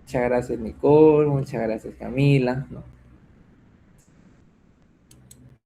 Muchas gracias, Nicole, muchas gracias, Camila, ¿no?